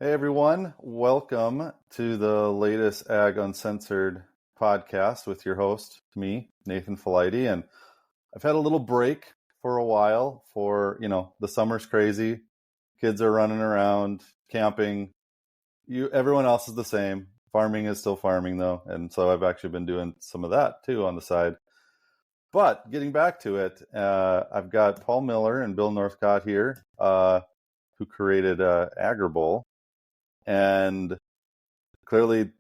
Hey everyone, welcome to the latest Ag Uncensored podcast with your host, me, Nathan Felighty. And I've had a little break for a while the summer's crazy. Kids are running around, camping. Everyone else is the same. Farming is still farming though. And so I've actually been doing some of that too on the side. But getting back to it, I've got Paul Miller and Bill Northcott here, who created Agrible. And clearly,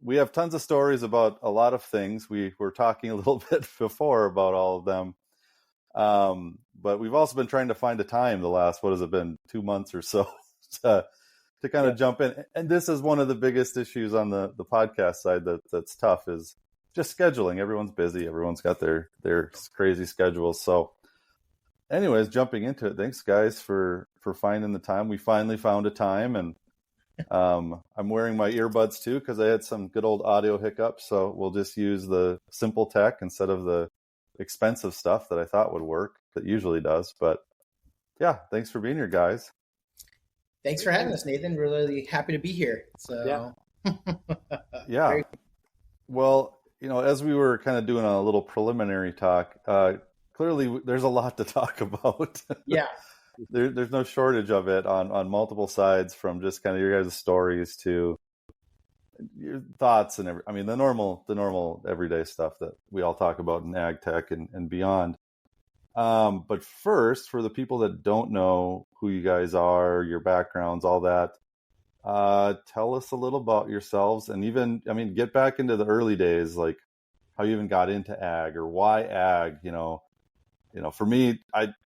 we have tons of stories about a lot of things. We were talking a little bit before about all of them. But we've also been trying to find a time the last, 2 months or so to kind of jump in. And this is one of the biggest issues on the podcast side that's tough is just scheduling. Everyone's busy. Everyone's got their crazy schedules. So anyways, jumping into it, thanks guys for finding the time. We finally found a time, and I'm wearing my earbuds too because I had some good old audio hiccups. So we'll just use the simple tech instead of the expensive stuff that I thought would work that usually does. But yeah, thanks for being here, guys. Thanks for having us, Nathan. We're really happy to be here. So yeah. Well, as we were kind of doing a little preliminary talk, clearly there's a lot to talk about. Yeah. There's no shortage of it on multiple sides, from just kind of your guys' stories to your thoughts and the normal everyday stuff that we all talk about in ag tech and beyond. But first, for the people that don't know who you guys are, your backgrounds, all that, tell us a little about yourselves, and even, get back into the early days, like how you even got into ag or why ag. For me,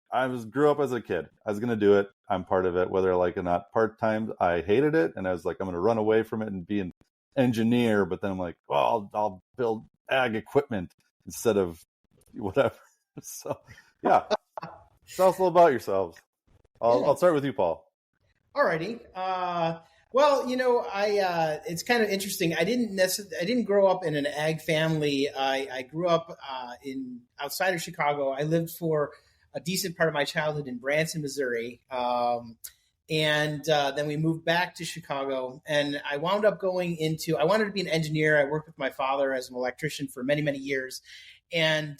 I grew up as a kid. I was going to do it. I'm part of it, whether I like it or not. Part-time, I hated it. And I was like, I'm going to run away from it and be an engineer. But then I'm like, well, I'll build ag equipment instead of whatever. So, yeah. Tell us a little about yourselves. I'll start with you, Paul. All righty. Well, it's kind of interesting. I didn't grow up in an ag family. I grew up outside of Chicago. I lived for a decent part of my childhood in Branson, Missouri. And then we moved back to Chicago, and I wound up I wanted to be an engineer. I worked with my father as an electrician for many, many years. And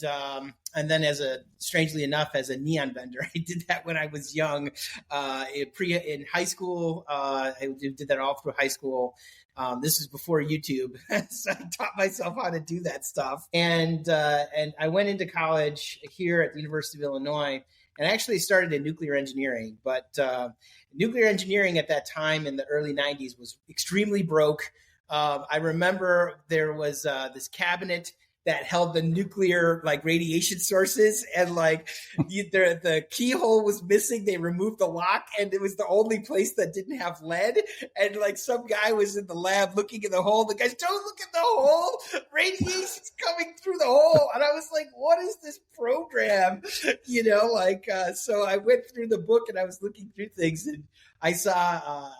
then strangely enough, as a neon vendor. I did that when I was young, in high school. I did that all through high school. This is before YouTube, so I taught myself how to do that stuff. And I went into college here at the University of Illinois, and I actually started in nuclear engineering. But nuclear engineering at that time in the early 90s was extremely broke. I remember there was this cabinet that held the nuclear radiation sources, and the keyhole was missing. They removed the lock, and it was the only place that didn't have lead. And some guy was in the lab looking in the hole. The guy's, don't look at the hole. Radiation's coming through the hole. And I was like, what is this program? So I went through the book and I was looking through things, and I saw,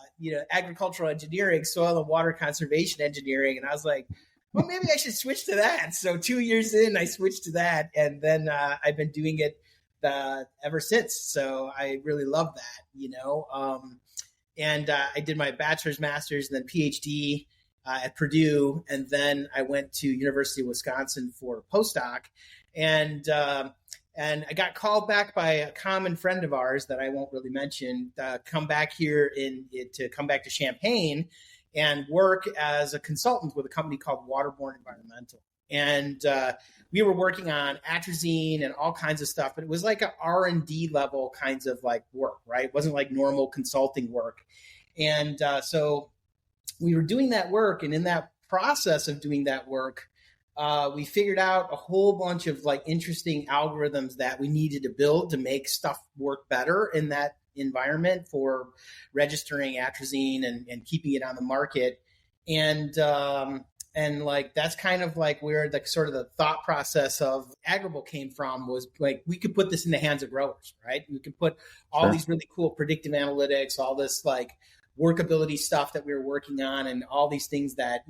agricultural engineering, soil and water conservation engineering. And I was like, well, maybe I should switch to that. So 2 years in, I switched to that. And then I've been doing it ever since. So I really love that, And I did my bachelor's, master's, and then PhD at Purdue. And then I went to University of Wisconsin for a postdoc. And I got called back by a common friend of ours that I won't really mention, come back here to come back to Champaign and work as a consultant with a company called Waterborne Environmental. And we were working on atrazine and all kinds of stuff, but it was like an R&D level kinds of work, right? It wasn't like normal consulting work. And so we were doing that work. And in that process of doing that work, we figured out a whole bunch of interesting algorithms that we needed to build to make stuff work better in that environment for registering atrazine and keeping it on the market. And that's kind of where the sort of the thought process of Agrible came from, was we could put this in the hands of growers, right? We could put all these really cool predictive analytics, all this workability stuff that we were working on, and all these things that,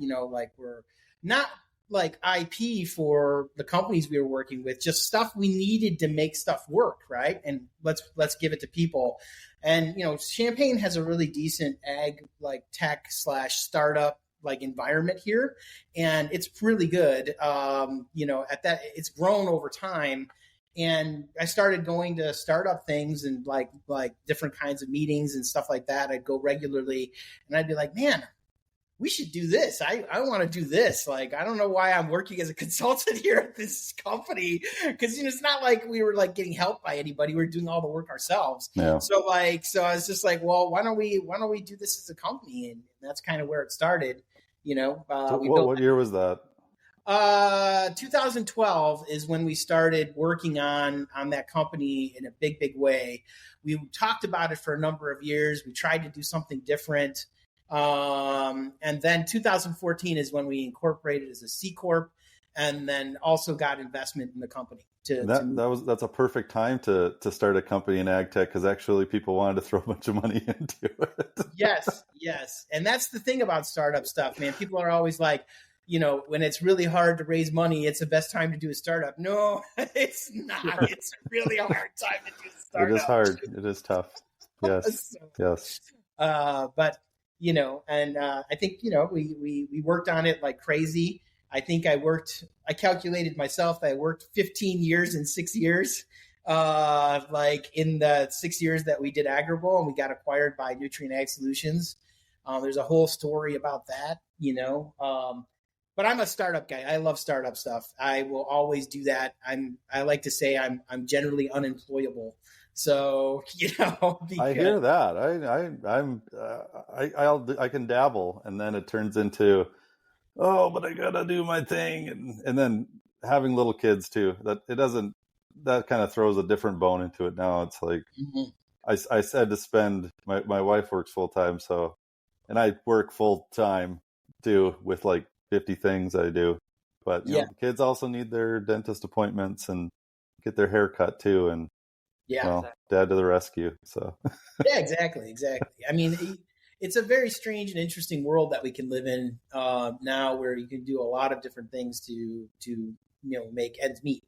were not IP for the companies we were working with, just stuff we needed to make stuff work, right? And let's give it to people. And, Champaign has a really decent ag like tech / startup like environment here. And it's really good. At that, it's grown over time. And I started going to startup things and like different kinds of meetings and stuff like that. I'd go regularly and I'd be like, man, we should do this. I want to do this. Like, I don't know why I'm working as a consultant here at this company. Cause it's not like we were like getting help by anybody. We were doing all the work ourselves. Yeah. So I was just like, well, why don't we do this as a company? And that's kind of where it started. So what year was that? 2012 is when we started working on that company in a big way. We talked about it for a number of years. We tried to do something different. And then 2014 is when we incorporated as a C Corp and then also got investment in the company. That's a perfect time to start a company in ag tech because actually people wanted to throw a bunch of money into it. Yes. And that's the thing about startup stuff, man. People are always like, when it's really hard to raise money, it's the best time to do a startup. No, it's not. It's a really hard time to do a startup. It is hard. It is tough. Yes. Yes. But, I think, we worked on it like crazy. I think I calculated myself that I worked 15 years in 6 years, like in the 6 years that we did Agrible and we got acquired by Nutrient Ag Solutions. There's a whole story about that, but I'm a startup guy. I love startup stuff. I will always do that. I like to say I'm generally unemployable. So, I hear that. I can dabble and then it turns into, oh, but I gotta do my thing. And then having little kids too, that kind of throws a different bone into it now. It's like, I said to spend, my wife works full time. So, and I work full time too with like 50 things I do, but the kids also need their dentist appointments and get their hair cut too. And dad to the rescue. So yeah, exactly. I mean, it's a very strange and interesting world that we can live in now, where you can do a lot of different things to make ends meet.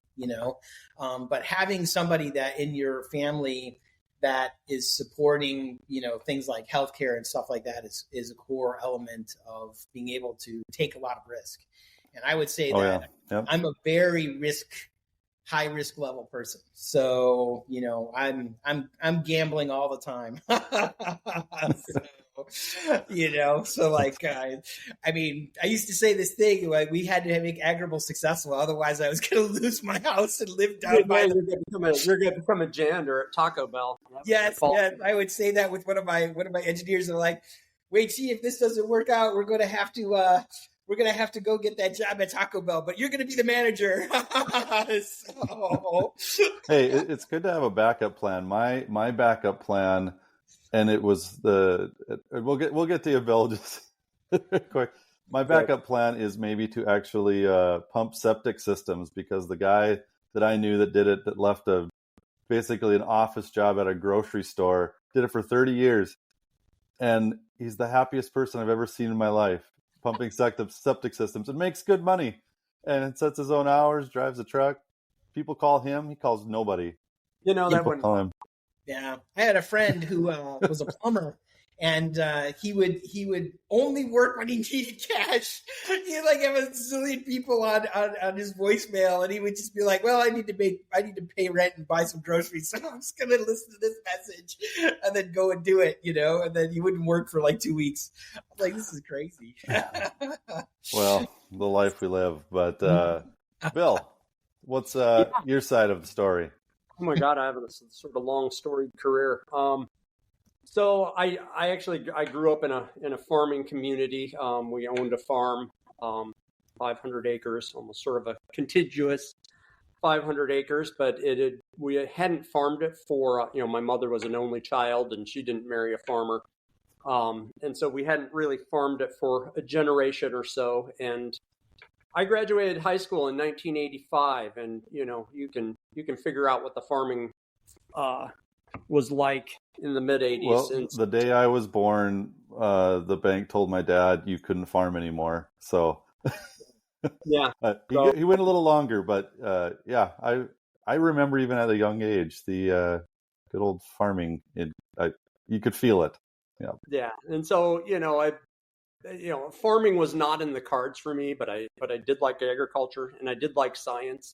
But having somebody that in your family that is supporting things like healthcare and stuff like that is a core element of being able to take a lot of risk. And I would say I'm a very high risk level person. So, I'm gambling all the time. So like, I used to say this thing, like we had to make Agrible successful. Otherwise I was going to lose my house and live down by you're going to become a janitor at Taco Bell. Yes. I would say that with one of my engineers. They're like, wait, see, if this doesn't work out, we're going to have to go get that job at Taco Bell, but you're going to be the manager. So. Hey, it's good to have a backup plan. My backup plan, and it was we'll get to your bill just quick. My backup plan is maybe to actually pump septic systems, because the guy that I knew that did it, that left basically an office job at a grocery store, did it for 30 years. And he's the happiest person I've ever seen in my life, pumping septic systems, and makes good money, and sets his own hours, drives a truck. People call him. He calls nobody. That one. Call him. Yeah. I had a friend who was a plumber, and he would only work when he needed cash. He'd like have a zillion people on his voicemail, and he would just be like, well, I need to pay rent and buy some groceries, so I'm just going to listen to this message and then go and do it, and then he wouldn't work for like 2 weeks. I'm like, this is crazy. Well, the life we live. But Bill, what's your side of the story? Oh my God, I have a sort of long storied career. So I grew up in a farming community. We owned a farm, 500 acres, almost sort of a contiguous 500 acres, but we hadn't farmed it for, my mother was an only child and she didn't marry a farmer. And so we hadn't really farmed it for a generation or so. And I graduated high school in 1985, and you can figure out what the farming was like in the mid 80s. Well, the day I was born, the bank told my dad you couldn't farm anymore. So yeah, he went a little longer, but I remember even at a young age the good old farming. You could feel it. Yeah. Yeah. And so, farming was not in the cards for me, but I did like agriculture and I did like science.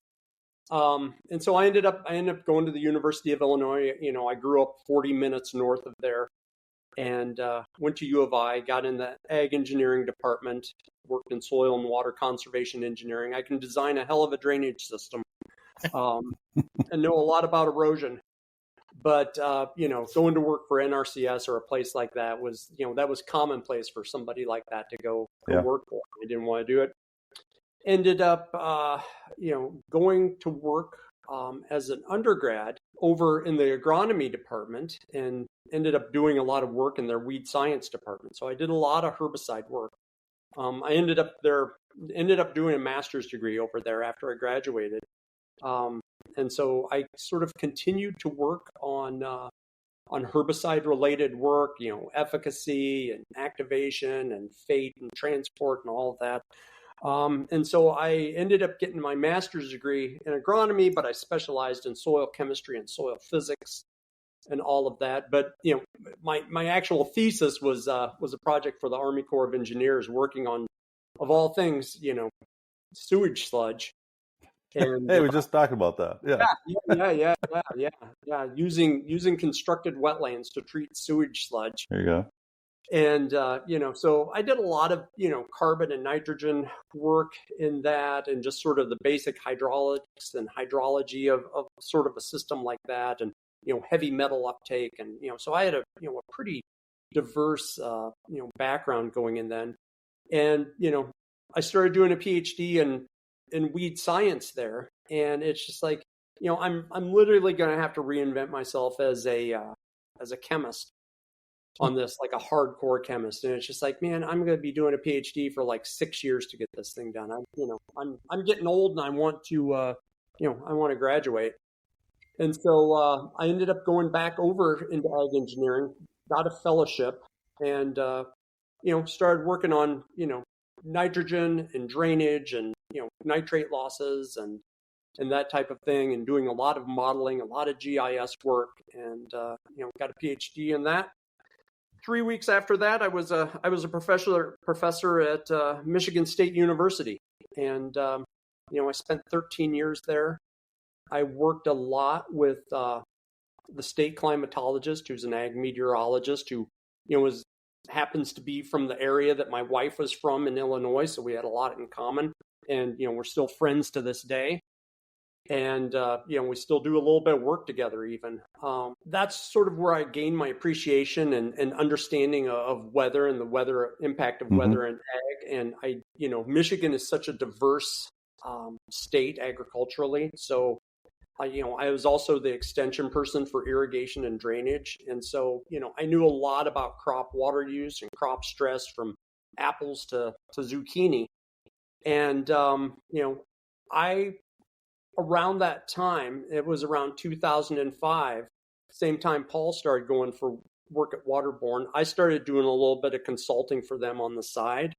And so I ended up going to the University of Illinois. I grew up 40 minutes north of there, and went to U of I, got in the ag engineering department, worked in soil and water conservation engineering. I can design a hell of a drainage system, and know a lot about erosion. But going to work for NRCS or a place like that was commonplace for somebody like that to go work for. I didn't want to do it. Ended up going to work as an undergrad over in the agronomy department, and ended up doing a lot of work in their weed science department. So I did a lot of herbicide work. I ended up doing a master's degree over there after I graduated. And so I sort of continued to work on herbicide related work, efficacy and activation and fate and transport and all of that. And so I ended up getting my master's degree in agronomy, but I specialized in soil chemistry and soil physics and all of that. But, my actual thesis was a project for the Army Corps of Engineers, working on, of all things, sewage sludge. And, hey, we just talked about that. Yeah. Using constructed wetlands to treat sewage sludge. There you go. And, so I did a lot of, carbon and nitrogen work in that, and just sort of the basic hydraulics and hydrology of sort of a system like that, and, heavy metal uptake. And, so I had a pretty diverse, background going in then. And, I started doing a PhD in weed science there. And it's just like, I'm literally going to have to reinvent myself as a chemist on this, like a hardcore chemist. And it's just like, man, I'm going to be doing a PhD for like 6 years to get this thing done. I'm getting old, and I want to graduate. And so I ended up going back over into ag engineering, got a fellowship, and started working on nitrogen and drainage and nitrate losses and that type of thing, and doing a lot of modeling, a lot of GIS work, and got a PhD in that. 3 weeks after that, I was a professor at Michigan State University, and I spent 13 years there. I worked a lot with the state climatologist, who's an ag meteorologist, who happens to be from the area that my wife was from in Illinois, so we had a lot in common, and we're still friends to this day. And, we still do a little bit of work together even. That's sort of where I gained my appreciation and understanding of weather and the weather impact of weather and ag. And Michigan is such a diverse state agriculturally. So, I was also the extension person for irrigation and drainage. And so, I knew a lot about crop water use and crop stress, from apples to zucchini. And, around that time, it was around 2005, same time Paul started going for work at Waterborne, I started doing a little bit of consulting for them on the side.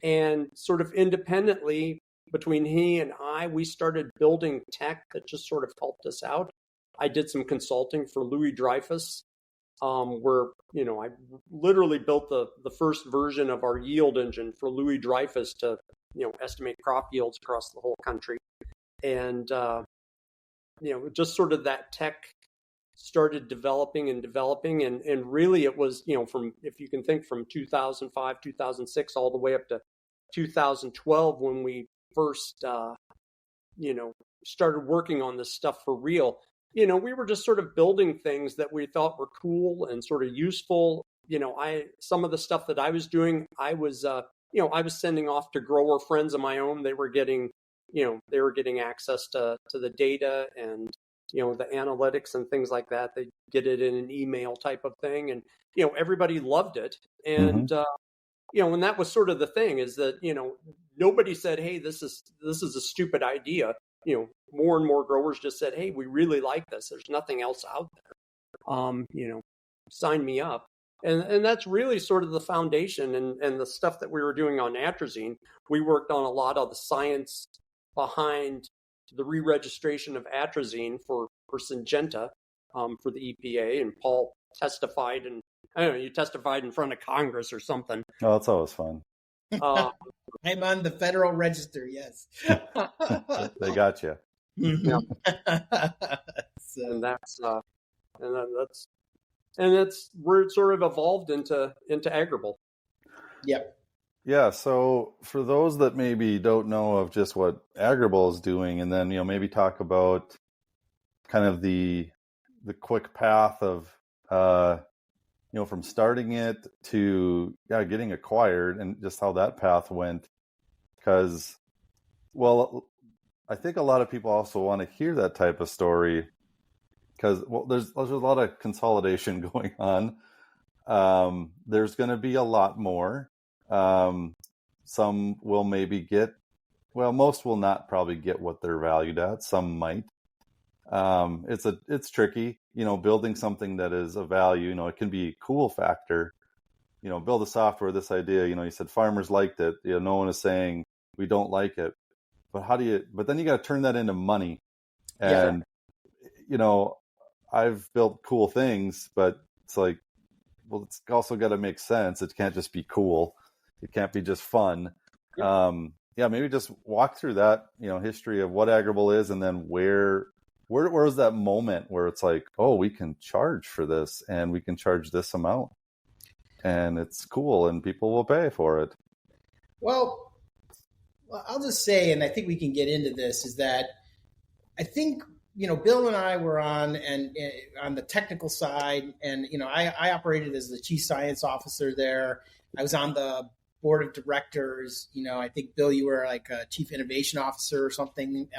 And sort of independently, between he and I, we started building tech that just sort of helped us out. I did some consulting for Louis Dreyfus, where, I literally built the first version of our yield engine for Louis Dreyfus to, estimate crop yields across the whole country. And, just sort of that tech started developing. And really it was, from, if you can think, from 2005, 2006, all the way up to 2012, when we first, started working on this stuff for real. We were just sort of building things that we thought were cool and sort of useful. Some of the stuff that I was doing, I was sending off to grower friends of my own. They were getting access to the data and, the analytics and things like that. They get it in an email type of thing. And, everybody loved it. And, and that was sort of the thing, is that, nobody said, hey, this is a stupid idea. More and more growers just said, hey, we really like this. There's nothing else out there. Sign me up. And that's really sort of the foundation and the stuff that we were doing on atrazine. We worked on a lot of the science behind the re-registration of atrazine for Syngenta. for the EPA, and Paul testified, and I don't know, you testified in front of Congress or something. Oh, that's always fun. I'm on the Federal Register. Yes, They got you. Yeah. So, and that's where it sort of evolved into Agrible. yep. Yeah. So for those that maybe don't know of just what Agrible is doing, and then maybe talk about kind of the quick path of from starting it to getting acquired, and just how that path went. Because, well, I think a lot of people also want to hear that type of story, because there's a lot of consolidation going on. There's going to be a lot more. Some will maybe most will not probably get what they're valued at. Some might. It's tricky, building something that is of value. It can be a cool factor. Build a software, this idea, you said farmers liked it. No one is saying we don't like it. But but then you got to turn that into money. And, I've built cool things, but it's like, well, it's also got to make sense. It can't just be cool. It can't be just fun. Maybe just walk through that, history of what Agrible is, and then where was that moment where it's like, oh, we can charge for this, and we can charge this amount, and it's cool, and people will pay for it. Well, I'll just say, and I think we can get into this, is that I think, Bill and I were on the technical side, and, I operated as the chief science officer there. I was on the board of directors. I think, Bill, you were like a chief innovation officer or something.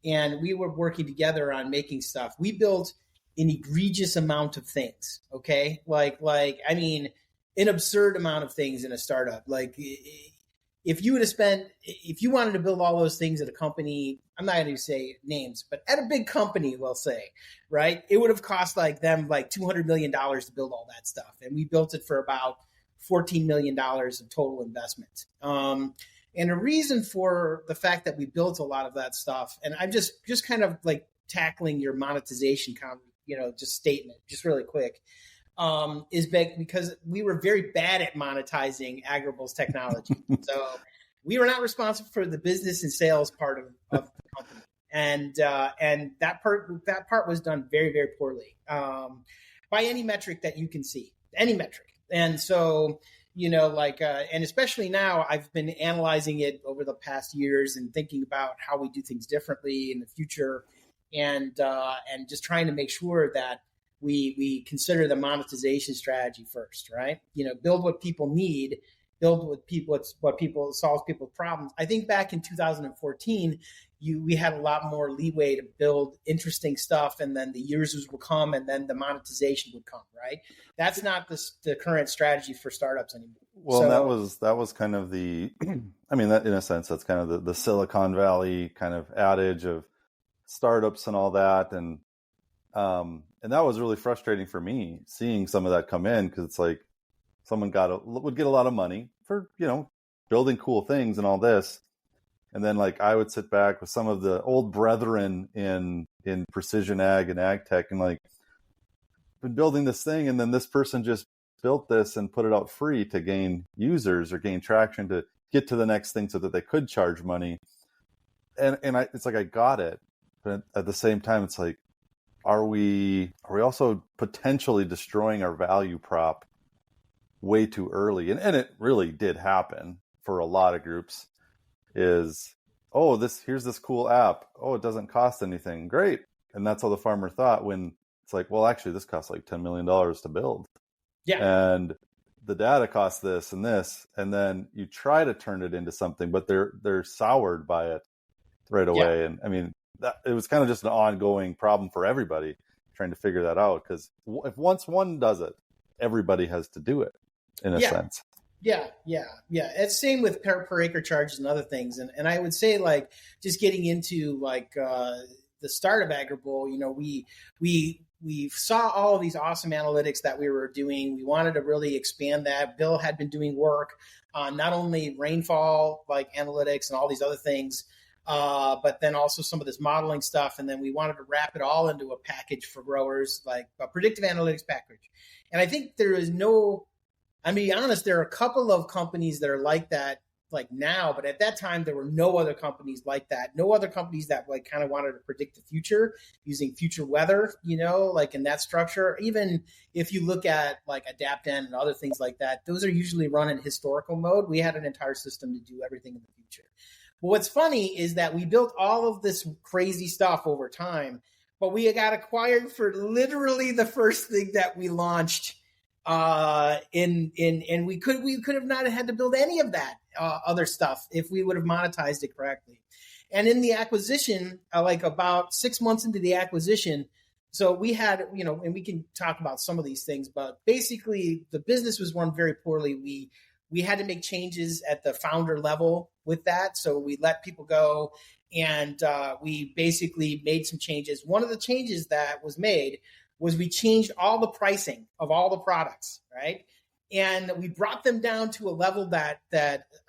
And we were working together on making stuff. We built an egregious amount of things. Okay. An absurd amount of things in a startup. Like, if you wanted to build all those things at a company, I'm not going to say names, but at a big company, we'll say, right, it would have cost them $200 million to build all that stuff. And we built it for about $14 million of total investment. And a reason for the fact that we built a lot of that stuff, and I'm just kind of like tackling your monetization just statement, just really quick, is because we were very bad at monetizing Agrible's technology. So we were not responsible for the business and sales part of the company. And that part was done very, very poorly, by any metric that you can see, any metric. And so, and especially now, I've been analyzing it over the past years and thinking about how we do things differently in the future, and just trying to make sure that we consider the monetization strategy first, right? Build what people need, build what people solves people's problems. I think back in 2014, we had a lot more leeway to build interesting stuff, and then the users will come, and then the monetization would come, right? That's not the current strategy for startups anymore. Well, so, that was kind of that in a sense, that's kind of the Silicon Valley kind of adage of startups and all that. And that was really frustrating for me, seeing some of that come in, because it's like someone would get a lot of money for, building cool things and all this. And then I would sit back with some of the old brethren in precision ag and ag tech, and been building this thing, and then this person just built this and put it out free to gain users or gain traction to get to the next thing so that they could charge money. And it's like, I got it. But at the same time, it's like, are we also potentially destroying our value prop way too early? And it really did happen for a lot of groups. Is, here's this cool app. Oh, it doesn't cost anything. Great. And that's how the farmer thought, when it's like, well, actually, this costs $10 million to build. Yeah. And the data costs this and this. And then you try to turn it into something, but they're soured by it right away. Yeah. And it was kind of just an ongoing problem for everybody trying to figure that out. Because if once one does it, everybody has to do it in a sense. Yeah. It's same with per acre charges and other things. And I would say, just getting into the start of Agrible, we saw all of these awesome analytics that we were doing. We wanted to really expand that. Bill had been doing work on not only rainfall analytics and all these other things, but then also some of this modeling stuff. And then we wanted to wrap it all into a package for growers, like a predictive analytics package. And I think there is no, I mean, to be honest, there are a couple of companies that are like that, like now, but at that time, there were no other companies like that. No other companies that like kind of wanted to predict the future using future weather, like in that structure. Even if you look at like AdaptN and other things like that, those are usually run in historical mode. We had an entire system to do everything in the future. But what's funny is that we built all of this crazy stuff over time, but we got acquired for literally the first thing that we launched. And we could have not had to build any of that other stuff if we would have monetized it correctly. And in the acquisition, like about 6 months into the acquisition, so we had, and we can talk about some of these things, but basically the business was run very poorly. We had to make changes at the founder level with that. So we let people go and we basically made some changes. One of the changes that was made was we changed all the pricing of all the products, right? And we brought them down to a level that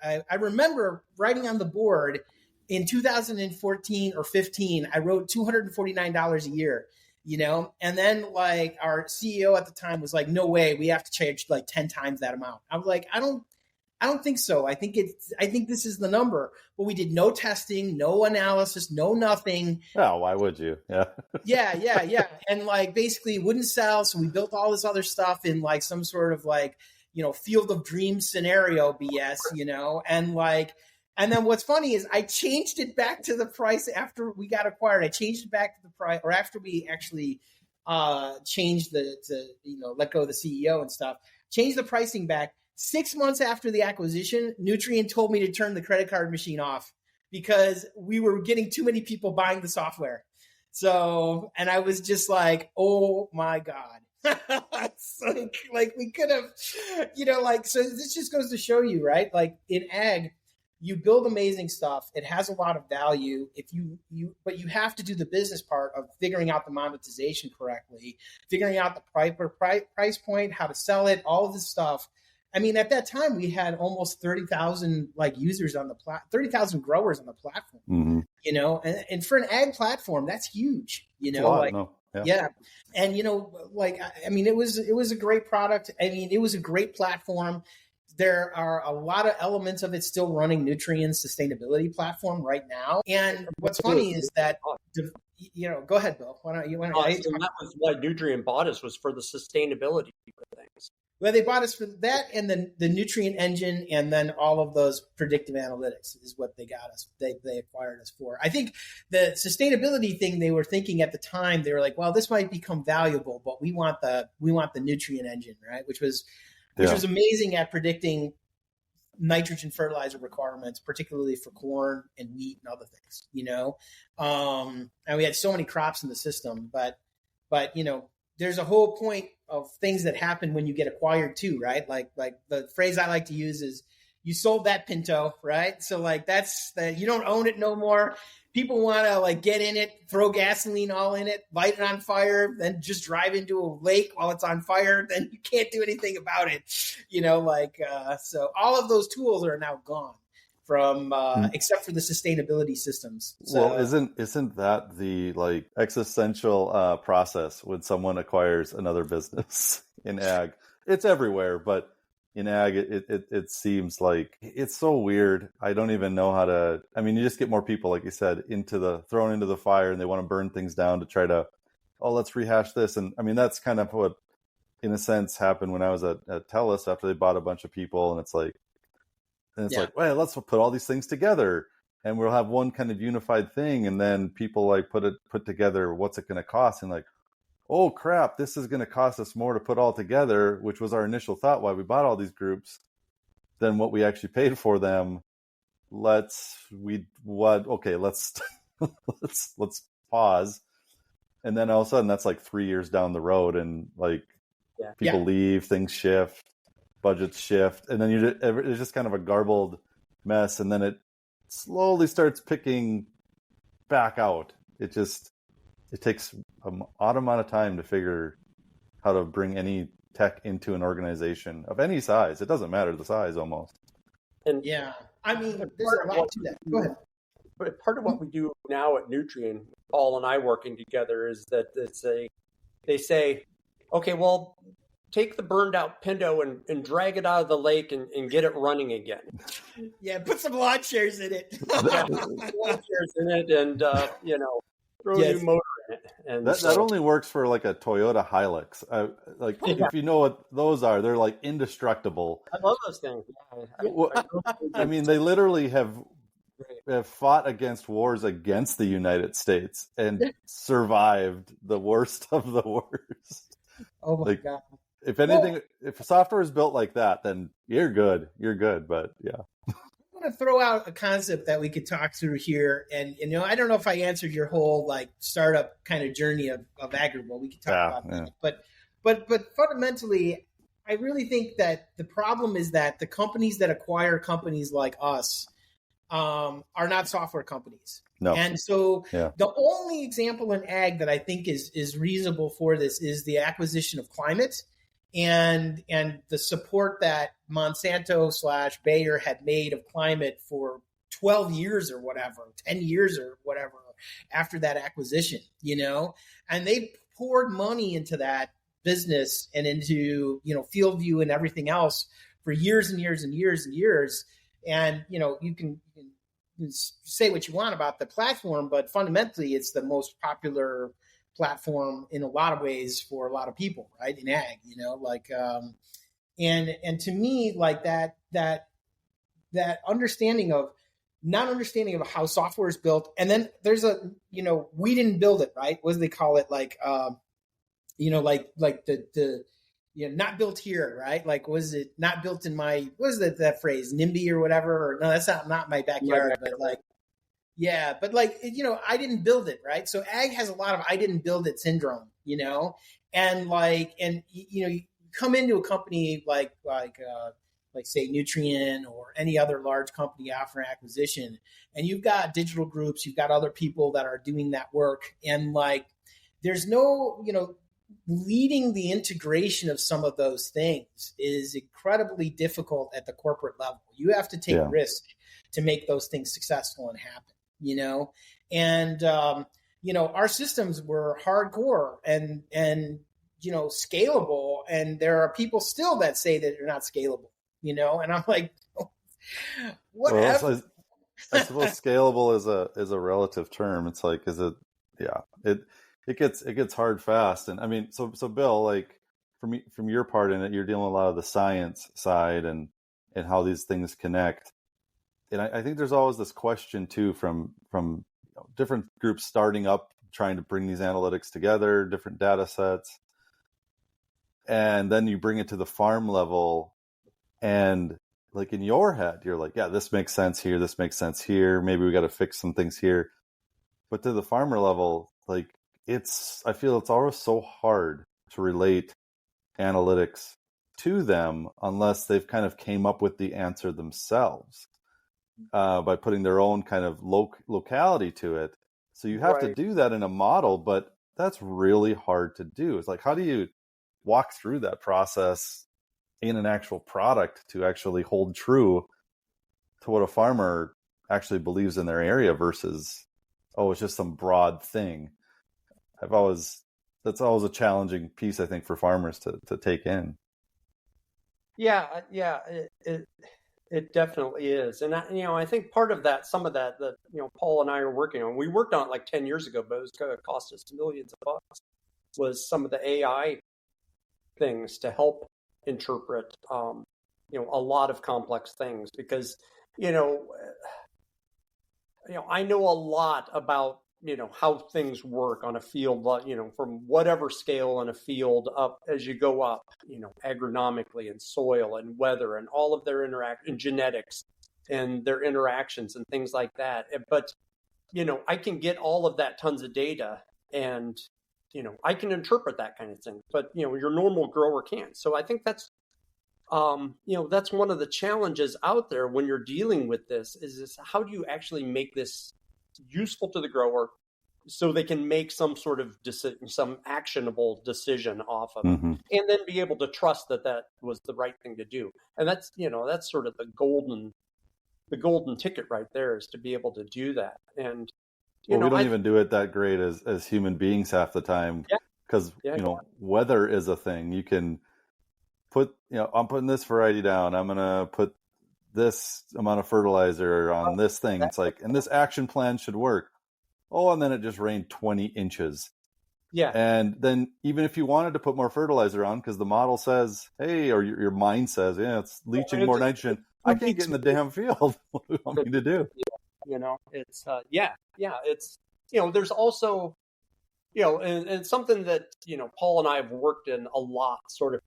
I remember writing on the board in 2014 or 15, I wrote $249 a year, and then like our CEO at the time was like, no way, we have to charge like 10 times that amount. I was like, I don't think so. I think this is the number. But we did no testing, no analysis, no nothing. Oh, why would you? Yeah. Yeah. And like basically it wouldn't sell. So we built all this other stuff in like some sort of like, field of dreams scenario BS, and then what's funny is I changed it back to the price after we got acquired. I changed it back to the price, or after we actually changed let go of the CEO and stuff, changed the pricing back. 6 months after the acquisition, Nutrien told me to turn the credit card machine off because we were getting too many people buying the software. So, and I was just like, oh my God. So, like we could have, so this just goes to show you, right? Like in ag, you build amazing stuff. It has a lot of value. But you have to do the business part of figuring out the monetization correctly, figuring out the price point, how to sell it, all of this stuff. I mean, at that time, we had almost 30,000 like users on the 30,000 growers on the platform, and for an ag platform, that's huge, Yeah. And, it was a great product. I mean, it was a great platform. There are a lot of elements of it still running Nutrien's sustainability platform right now. And what's funny is that, go ahead, Bill. Why don't you? That was why Nutrien bought us, was for the sustainability of things. Well, they bought us for that and then the Nutrien engine and then all of those predictive analytics is what they got us. They acquired us for. I think the sustainability thing they were thinking at the time, they were like, well, this might become valuable, but we want the Nutrien engine, right? Which was amazing at predicting nitrogen fertilizer requirements, particularly for corn and wheat and other things, and we had so many crops in the system, but there's a whole point of things that happen when you get acquired too, right? Like the phrase I like to use is you sold that Pinto, right? So like you don't own it no more. People want to like get in it, throw gasoline all in it, light it on fire, then just drive into a lake while it's on fire. Then you can't do anything about it, so all of those tools are now gone from except for the sustainability systems. So, well, isn't that the like existential process when someone acquires another business in ag? It's everywhere, but in ag, it seems like it's so weird. I don't even know how to. I mean, you just get more people, like you said, thrown into the fire, and they want to burn things down to try to, let's rehash this. And I mean, that's kind of what, in a sense, happened when I was at TELUS after they bought a bunch of people, and it's like, like, well, let's put all these things together, and we'll have one kind of unified thing. And then people like put together, what's it going to cost, and like, oh crap, this is going to cost us more to put all together, which was our initial thought why we bought all these groups, than what we actually paid for them. Let's let's pause. And then all of a sudden that's like 3 years down the road, and like people leave, things shift, budgets shift, and then it's just kind of a garbled mess, and then it slowly starts picking back out. It takes an odd amount of time to figure how to bring any tech into an organization of any size. It doesn't matter the size almost. And I mean, there's a lot to that. Go ahead. part of what we do now at Nutrien, Paul and I working together, is that they say, okay, well, take the burned out Pinto and drag it out of the lake and get it running again. Yeah, put some lawn chairs in it. Yeah, put some lawn chairs in it, and throw a new motor in it. And that only works for like a Toyota Hilux. If you know what those are, they're like indestructible. I love those things. I mean, they literally have fought against wars against the United States and survived the worst of the worst. Oh my God. If anything, if software is built like that, then you're good. You're good. But yeah. I'm going to throw out a concept that we could talk through here. And, I don't know if I answered your whole like startup kind of journey of Agrible. We could talk about that. But fundamentally, I really think that the problem is that the companies that acquire companies like us are not software companies. No. And so the only example in ag that I think is reasonable for this is the acquisition of Climate and the support that Monsanto / Bayer had made of Climate for 12 years or whatever, 10 years or whatever after that acquisition, and they poured money into that business and into, FieldView and everything else for years and years and years and years. And, you can say what you want about the platform, but fundamentally it's the most popular platform in a lot of ways for a lot of people, right? In ag, and to me, like that understanding of not understanding of how software is built. And then there's we didn't build it, right? What do they call it? Not built here, right? Like, was it not built in my, what is that phrase, NIMBY or whatever? Or no, that's not my backyard, but I didn't build it, right? So ag has a lot of I didn't build it syndrome, and you come into a company like say Nutrien or any other large company after acquisition, and you've got digital groups, you've got other people that are doing that work, and there's no, leading the integration of some of those things is incredibly difficult at the corporate level. You have to take risk to make those things successful and happen, and our systems were hardcore and scalable, and there are people still that say that they're not scalable, and I'm like, whatever. Well, I suppose scalable is a relative term. It's like, is it? Yeah, it gets hard fast. And I mean, so Bill, like from your part in it, you're dealing with a lot of the science side and how these things connect. And I think there's always this question too from different groups starting up, trying to bring these analytics together, different data sets. And then you bring it to the farm level, and like in your head, you're like, yeah, this makes sense here. This makes sense here. Maybe we got to fix some things here. But to the farmer level, like I feel it's always so hard to relate analytics to them unless they've kind of came up with the answer themselves by putting their own kind of locality to it. So you have to do that in a model, but that's really hard to do. It's like, how do you walk through that process in an actual product to actually hold true to what a farmer actually believes in their area versus, it's just some broad thing. That's always a challenging piece, I think, for farmers to take in. Yeah, it definitely is. And I think part of that, some of that Paul and I are working on, we worked on it like 10 years ago, but it was going to cost us millions of bucks, was some of the AI things to help interpret, a lot of complex things, because, I know a lot about, how things work on a field, from whatever scale in a field up as you go up, agronomically and soil and weather and all of their and genetics and their interactions and things like that. But, I can get all of that tons of data and, I can interpret that kind of thing, but, your normal grower can't. So I think that's, that's one of the challenges out there when you're dealing with this is how do you actually make this useful to the grower so they can make some sort of decision, some actionable decision off of it, and then be able to trust that was the right thing to do. And that's, that's sort of the golden the golden ticket right there is to be able to do that. And we don't even do it that great as human beings half the time, because weather is a thing. You can put, I'm putting this variety down, I'm gonna put this amount of fertilizer on this thing. It's like, and this action plan should work. Oh, and then it just rained 20 inches. Yeah. And then even if you wanted to put more fertilizer on, because the model says, hey, or your mind says, it's leaching more nitrogen, I can't get in the damn field. What do you want me to do? It's, it's, there's also, and something that, Paul and I have worked in a lot, sort of,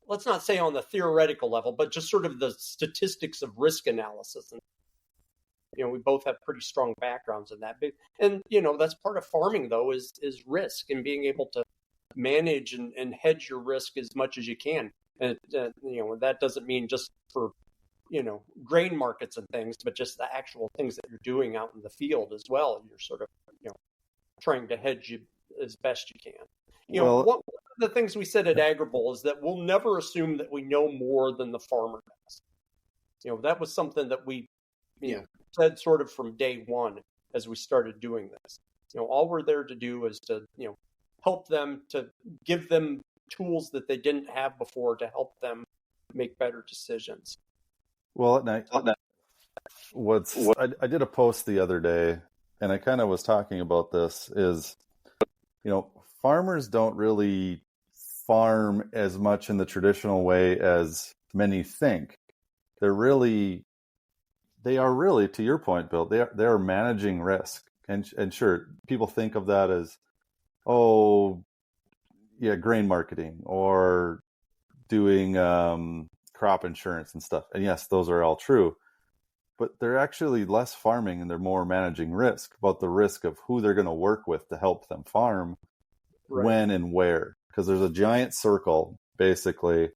let's not say on the theoretical level, but just sort of the statistics of risk analysis. And, we both have pretty strong backgrounds in that. And, that's part of farming, though, is risk and being able to manage and hedge your risk as much as you can. And, that doesn't mean just for, grain markets and things, but just the actual things that you're doing out in the field as well. You're sort of, trying to hedge you as best you can. One of the things we said at Agrible is that we'll never assume that we know more than the farmer does. That was something that we, said sort of from day one as we started doing this. All we're there to do is to, help them, to give them tools that they didn't have before to help them make better decisions. Well, I did a post the other day, and I kind of was talking about this, is, farmers don't really farm as much in the traditional way as many think. They are really, to your point, Bill, they are managing risk. And sure, people think of that as, grain marketing or doing crop insurance and stuff. And yes, those are all true. But they're actually less farming and they're more managing risk, about the risk of who they're going to work with to help them farm, when and where. Because there's a giant circle, basically,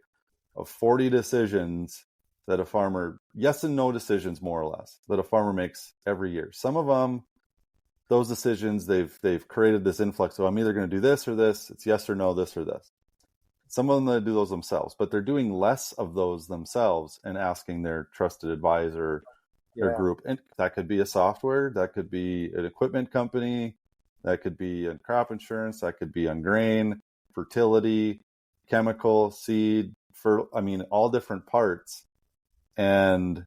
of 40 decisions that a farmer, yes and no decisions, more or less, that a farmer makes every year. Some of them, those decisions, they've created this influx of, I'm either going to do this or this. It's yes or no, this or this. Some of them, they do those themselves, but they're doing less of those themselves and asking their trusted advisor, their group. And that could be a software, that could be an equipment company, that could be on crop insurance, that could be on grain, fertility, chemical, seed, all different parts. And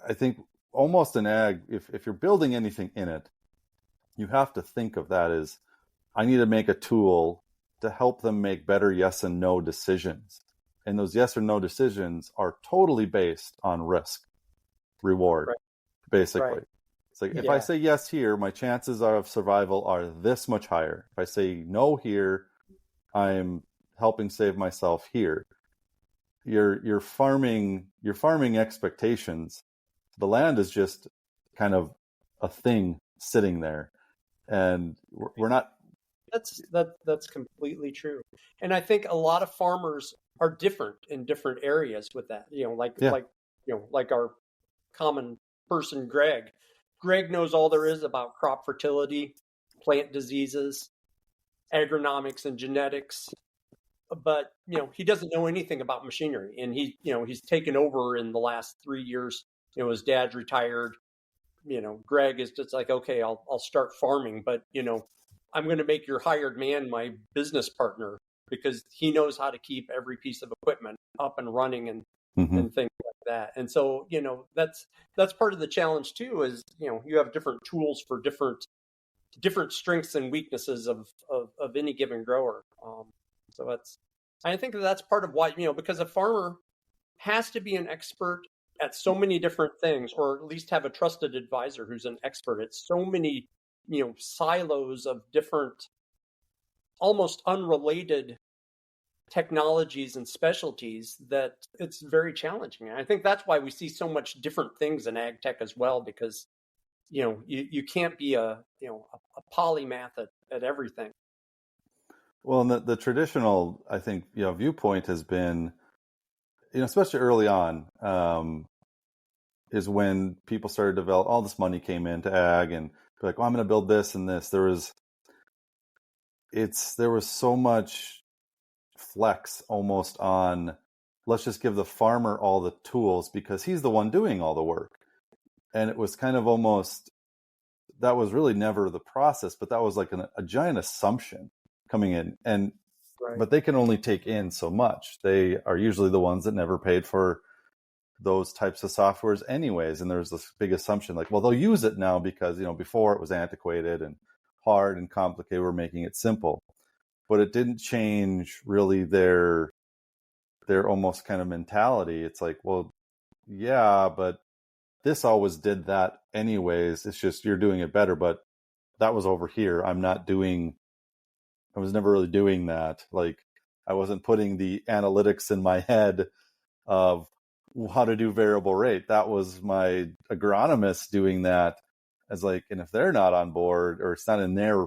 I think almost in ag, if you're building anything in it, you have to think of that as, I need to make a tool to help them make better yes and no decisions. And those yes or no decisions are totally based on risk, reward, basically. It's like, if I say yes here, my chances of survival are this much higher. If I say no here, I'm helping save myself here. Your farming expectations, the land is just kind of a thing sitting there, and we're not. That's completely true. And I think a lot of farmers are different in different areas with that. Like our common person, Greg. Greg knows all there is about crop fertility, plant diseases, agronomics, and genetics. But, he doesn't know anything about machinery. And he's taken over in the last 3 years. His dad's retired. Greg is just like, okay, I'll start farming, but, I'm going to make your hired man my business partner, because he knows how to keep every piece of equipment up and running and things like that. And so, that's part of the challenge too, is, you have different tools for different strengths and weaknesses of any given grower. So I think that's part of why, because a farmer has to be an expert at so many different things, or at least have a trusted advisor who's an expert at so many, silos of different, almost unrelated technologies and specialties, that it's very challenging. And I think that's why we see so much different things in ag tech as well, because, you can't be a polymath at everything. Well, and the traditional, I think, viewpoint has been, especially early on, is when people started to develop, all this money came into ag, and be like, I'm going to build this and this. There was so much flex almost on, let's just give the farmer all the tools because he's the one doing all the work. And it was kind of almost, that was really never the process, but that was like a giant assumption coming in. And Right. but they can only take in so much. They are usually the ones that never paid for those types of softwares anyways. And there's this big assumption like, well, they'll use it now because, before it was antiquated and hard and complicated. We're making it simple. But it didn't change really their almost kind of mentality. It's like, well, yeah, but this always did that anyways. It's just you're doing it better, but that was over here. I was never really doing that. Like, I wasn't putting the analytics in my head of how to do variable rate. That was my agronomist doing that as like, and if they're not on board or it's not in their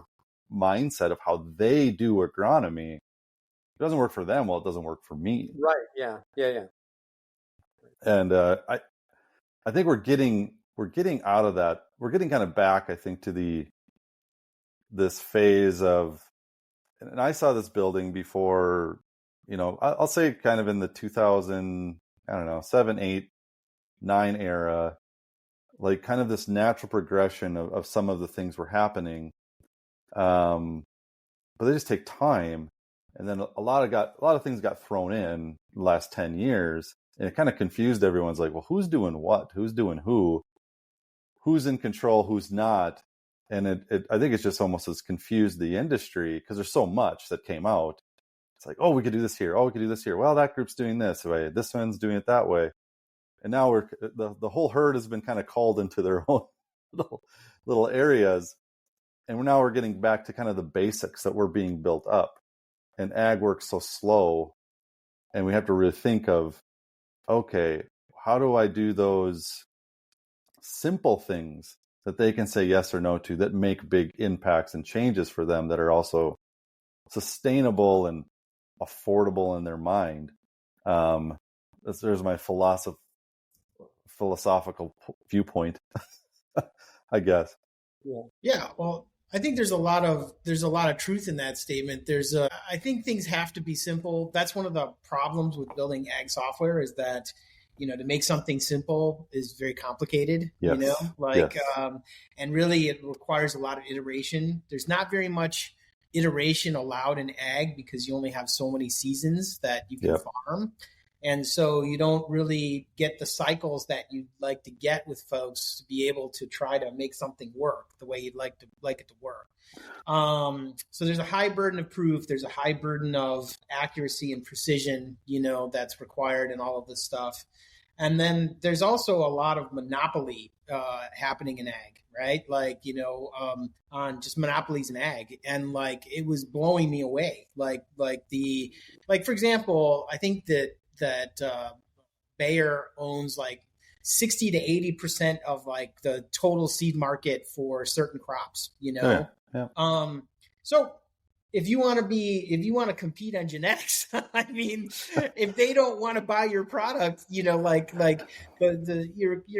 mindset of how they do agronomy, it doesn't work for them. Well, it doesn't work for me. Right. Yeah. And I think we're getting out of that. We're getting kind of back, I think, to this phase of, and I saw this building before, I'll say kind of in the 2000, I don't know, 7, 8, 9 era, like kind of this natural progression of some of the things were happening. But they just take time. And then a lot of things got thrown in the last 10 years. And it kind of confused everyone's like, well, who's doing what? Who's doing who's in control? Who's not? And I think it's just almost has confused the industry because there's so much that came out. It's like, oh, we could do this here. Oh, we could do this here. Well, that group's doing this way. This one's doing it that way. And now the whole herd has been kind of called into their own little areas. And now we're getting back to kind of the basics that were being built up. And ag works so slow. And we have to really think of, okay, how do I do those simple things that they can say yes or no to that make big impacts and changes for them that are also sustainable and affordable in their mind. There's my philosophical viewpoint, I guess. Yeah. Well, I think there's a lot of truth in that statement. I think things have to be simple. That's one of the problems with building ag software is that, to make something simple is very complicated, yes. And really it requires a lot of iteration. There's not very much iteration allowed in ag because you only have so many seasons that you can farm. And so you don't really get the cycles that you'd like to get with folks to be able to try to make something work the way you'd like it to work. So there's a high burden of proof. There's a high burden of accuracy and precision, that's required in all of this stuff. And then there's also a lot of monopoly happening in ag, right? Like, on just monopolies in ag. And like, it was blowing me away. Like for example, I think that Bayer owns like 60 to 80% of like the total seed market for certain crops, Yeah. So if you want to compete on genetics, I mean, if they don't want to buy your product, you're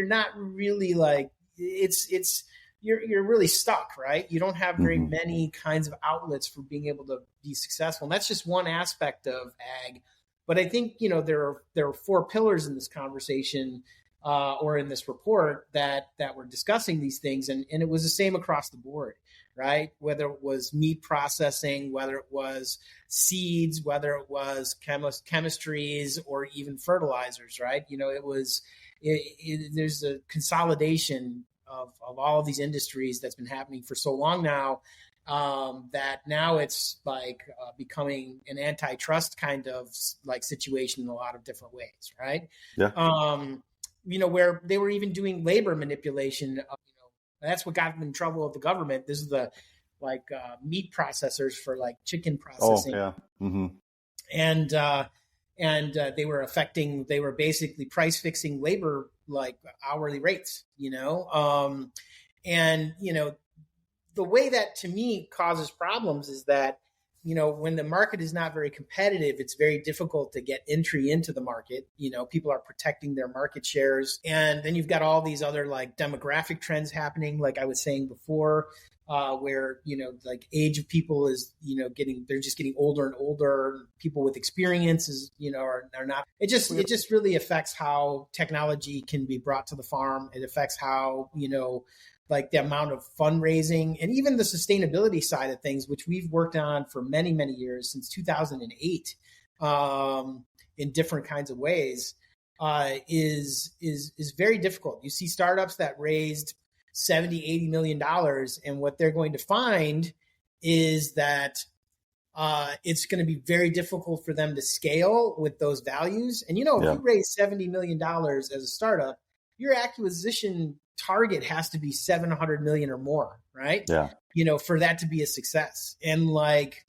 not really like, you're really stuck, right? You don't have very many kinds of outlets for being able to be successful. And that's just one aspect of ag. But I think, there are 4 pillars in this conversation or in this report that were discussing these things. And it was the same across the board, right? Whether it was meat processing, whether it was seeds, whether it was chemistries or even fertilizers, right? There's a consolidation of all of these industries that's been happening for so long now. That now it's like becoming an antitrust kind of like situation in a lot of different ways, right? Yeah. Where they were even doing labor manipulation. That's what got them in trouble with the government. This is the meat processors for like chicken processing. Oh, yeah. Mm-hmm. And they were basically price fixing labor like hourly rates, the way that to me causes problems is that when the market is not very competitive, it's very difficult to get entry into the market. People are protecting their market shares. And then you've got all these other like demographic trends happening, like I was saying before, where, like age of people is, they're just getting older and older. People with experience is, are not, it just really affects how technology can be brought to the farm. It affects how, like the amount of fundraising and even the sustainability side of things, which we've worked on for many, many years, since 2008, in different kinds of ways, is very difficult. You see startups that raised $70-80 million, and what they're going to find is that it's going to be very difficult for them to scale with those values. And, if you raise $70 million as a startup, your acquisition target has to be 700 million or more, right? Yeah. For that to be a success. And like,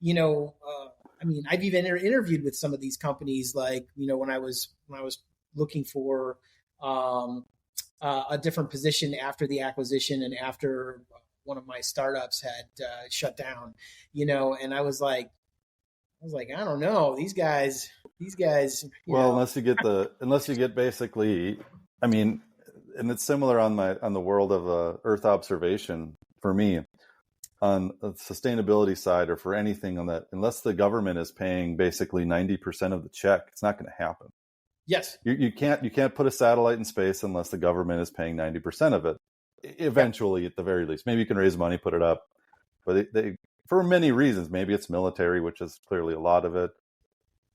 I've even interviewed with some of these companies, like, when I was looking for a different position after the acquisition and after one of my startups had shut down, and I was like, I don't know, these guys. Well, unless you get basically, and it's similar on the world of Earth observation for me, on the sustainability side or for anything on that, unless the government is paying basically 90% of the check, it's not going to happen. Yes. You can't put a satellite in space unless the government is paying 90% of it. Eventually, at the very least, maybe you can raise money, put it up, but they for many reasons, maybe it's military, which is clearly a lot of it.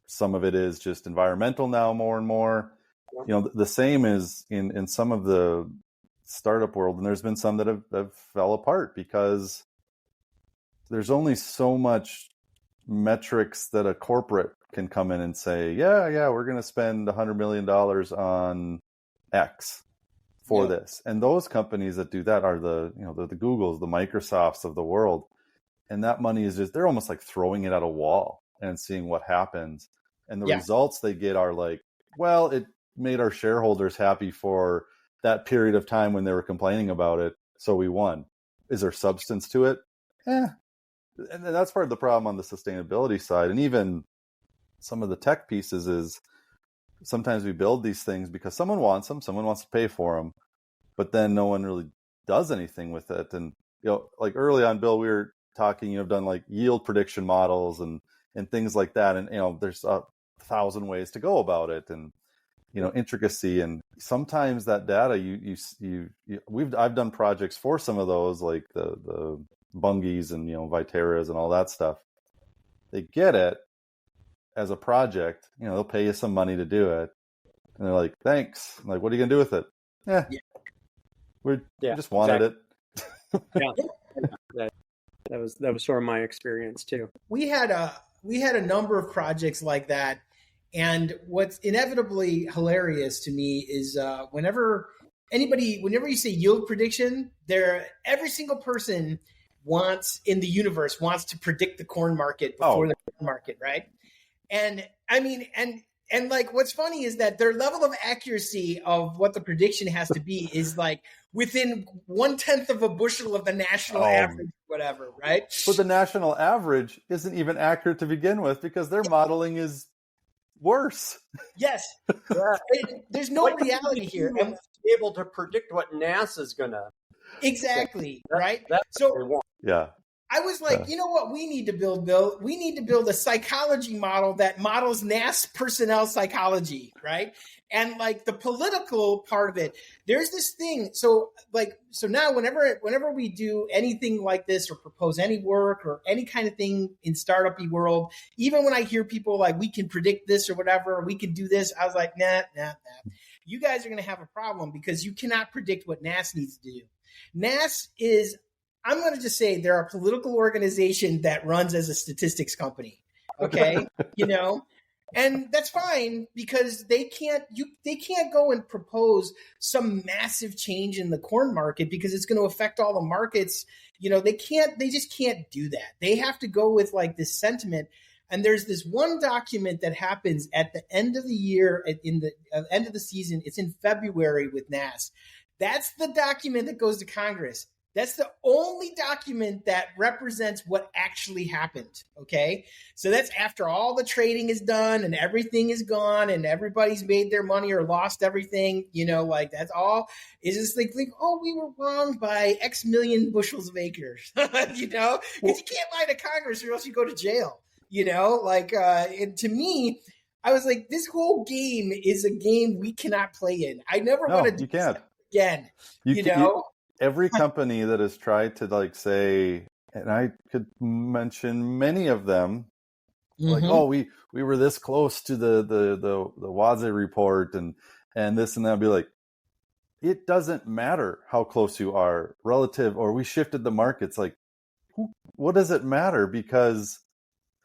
Some of it is just environmental now, more and more. The same is in some of the startup world, and there's been some that have fell apart because there's only so much metrics that a corporate can come in and say, yeah, we're going to spend $100 million on X for this. And those companies that do that are the Googles, the Microsofts of the world. And that money is they're almost like throwing it at a wall and seeing what happens. And the results they get are like, well, it made our shareholders happy for that period of time when they were complaining about it, so we won. Is there substance to it? And that's part of the problem on the sustainability side. And even some of the tech pieces is sometimes we build these things because someone wants them, someone wants to pay for them, but then no one really does anything with it. And like early on, Bill, we were talking, you've done like yield prediction models and things like that, and there's 1,000 ways to go about it, and intricacy. And sometimes that data I've done projects for some of those, like the Bungies and Viterras and all that stuff. They get it as a project, they'll pay you some money to do it, and they're like, thanks. I'm like, what are you gonna do with it? We just wanted it. That was sort of my experience too. We had a number of projects like that. And what's inevitably hilarious to me is whenever you say yield prediction, every single person in the universe wants to predict the corn market before the corn market, right? And and like what's funny is that their level of accuracy of what the prediction has to be is like within 1/10 of a bushel of the national average, whatever, right? But the national average isn't even accurate to begin with because their modeling is worse. Yes. There's no reality here. And be able to predict what NASA's gonna right? That's what they want. Yeah. I was like, you know what we need to build, Bill? We need to build a psychology model that models NASA personnel psychology, right? And like the political part of it, there's this thing. So now whenever we do anything like this or propose any work or any kind of thing in startup-y world, even when I hear people like, we can predict this or whatever, or we can do this, I was like, nah. You guys are going to have a problem because you cannot predict what NAS needs to do. NAS is, I'm going to just say, they're a political organization that runs as a statistics company. Okay. And that's fine because they can't go and propose some massive change in the corn market because it's going to affect all the markets. They just can't do that. They have to go with like this sentiment. And there's this one document that happens at the end of the year, in the end of the season. It's in February with NAS. That's the document that goes to Congress. That's the only document that represents what actually happened. Okay. So that's after all the trading is done and everything is gone and everybody's made their money or lost everything, like that's all is just like, oh, we were wrong by X million bushels of acres, because you can't lie to Congress or else you go to jail, and to me, I was like, this whole game is a game we cannot play in. I never want to do this again, every company that has tried to say, and I could mention many of them, oh, we were this close to the WASE report and this and that, be like, it doesn't matter how close you are relative, or we shifted the markets. Like, what does it matter? Because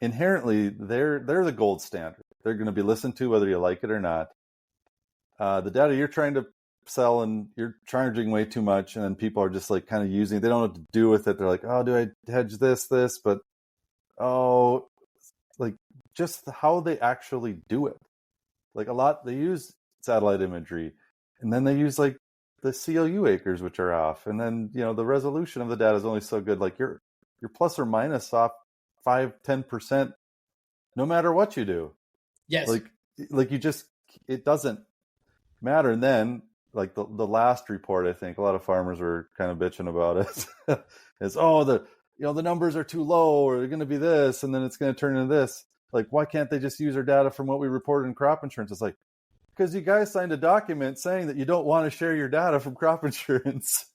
inherently they're the gold standard. They're going to be listened to whether you like it or not. The data you're trying to sell and you're charging way too much, and then people are just kind of using it. They don't know what to do with it. They're like, oh, do I hedge this, but just how they actually do it. A lot, they use satellite imagery, and then they use the CLU acres, which are off, and then the resolution of the data is only so good. You're plus or minus off 5-10%, no matter what you do. Yes. You just, it doesn't matter. And then the last report, I think a lot of farmers were kind of bitching about it. Is the numbers are too low, or they're going to be this, and then it's going to turn into this. Why can't they just use our data from what we reported in crop insurance? It's because you guys signed a document saying that you don't want to share your data from crop insurance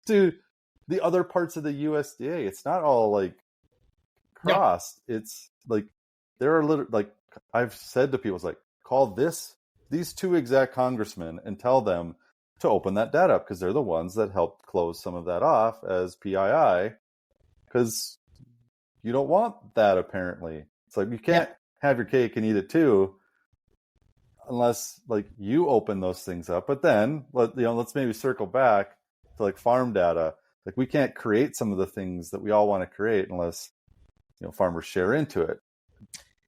to the other parts of the USDA. It's not all crossed. Yeah. It's there are literally, I've said to people, it's call these two exact congressmen and tell them to open that data up, because they're the ones that helped close some of that off as PII, because you don't want that, apparently. It's you can't have your cake and eat it too, unless you open those things up. But then let's maybe circle back to farm data. We can't create some of the things that we all want to create unless farmers share into it.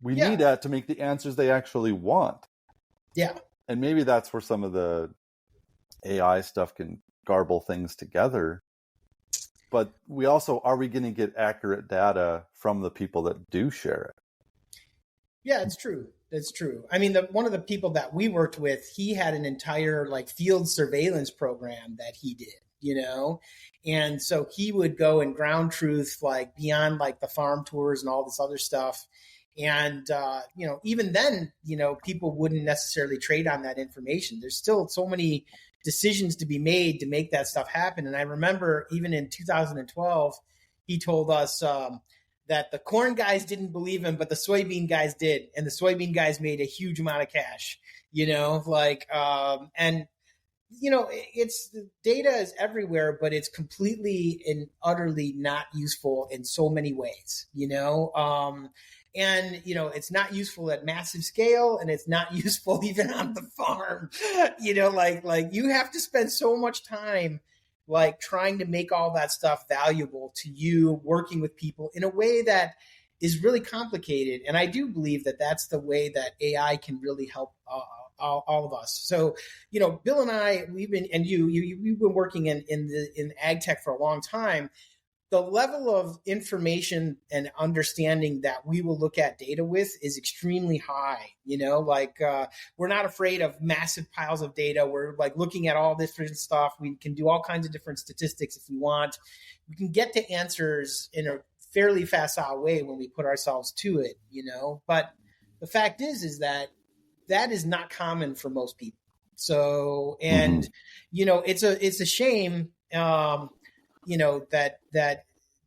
We need that to make the answers they actually want. Yeah. And maybe that's where some of the AI stuff can garble things together. But we also, are we going to get accurate data from the people that do share it? Yeah, it's true. It's true. I mean, one of the people that we worked with, he had an entire field surveillance program that he did, and so he would go and ground truth beyond the farm tours and all this other stuff. And, even then, people wouldn't necessarily trade on that information. There's still so many decisions to be made to make that stuff happen. And I remember even in 2012, he told us that the corn guys didn't believe him, but the soybean guys did. And the soybean guys made a huge amount of cash, it's the data is everywhere, but it's completely and utterly not useful in so many ways, and, it's not useful at massive scale, and it's not useful even on the farm. You have to spend so much time trying to make all that stuff valuable to you, working with people in a way that is really complicated. And I do believe that that's the way that AI can really help all of us. So, Bill and I, we've been working in ag tech for a long time. The level of information and understanding that we will look at data with is extremely high. We're not afraid of massive piles of data. We're looking at all different stuff. We can do all kinds of different statistics if we want. We can get to answers in a fairly facile way when we put ourselves to it, But the fact is that is not common for most people. So, and, it's a shame,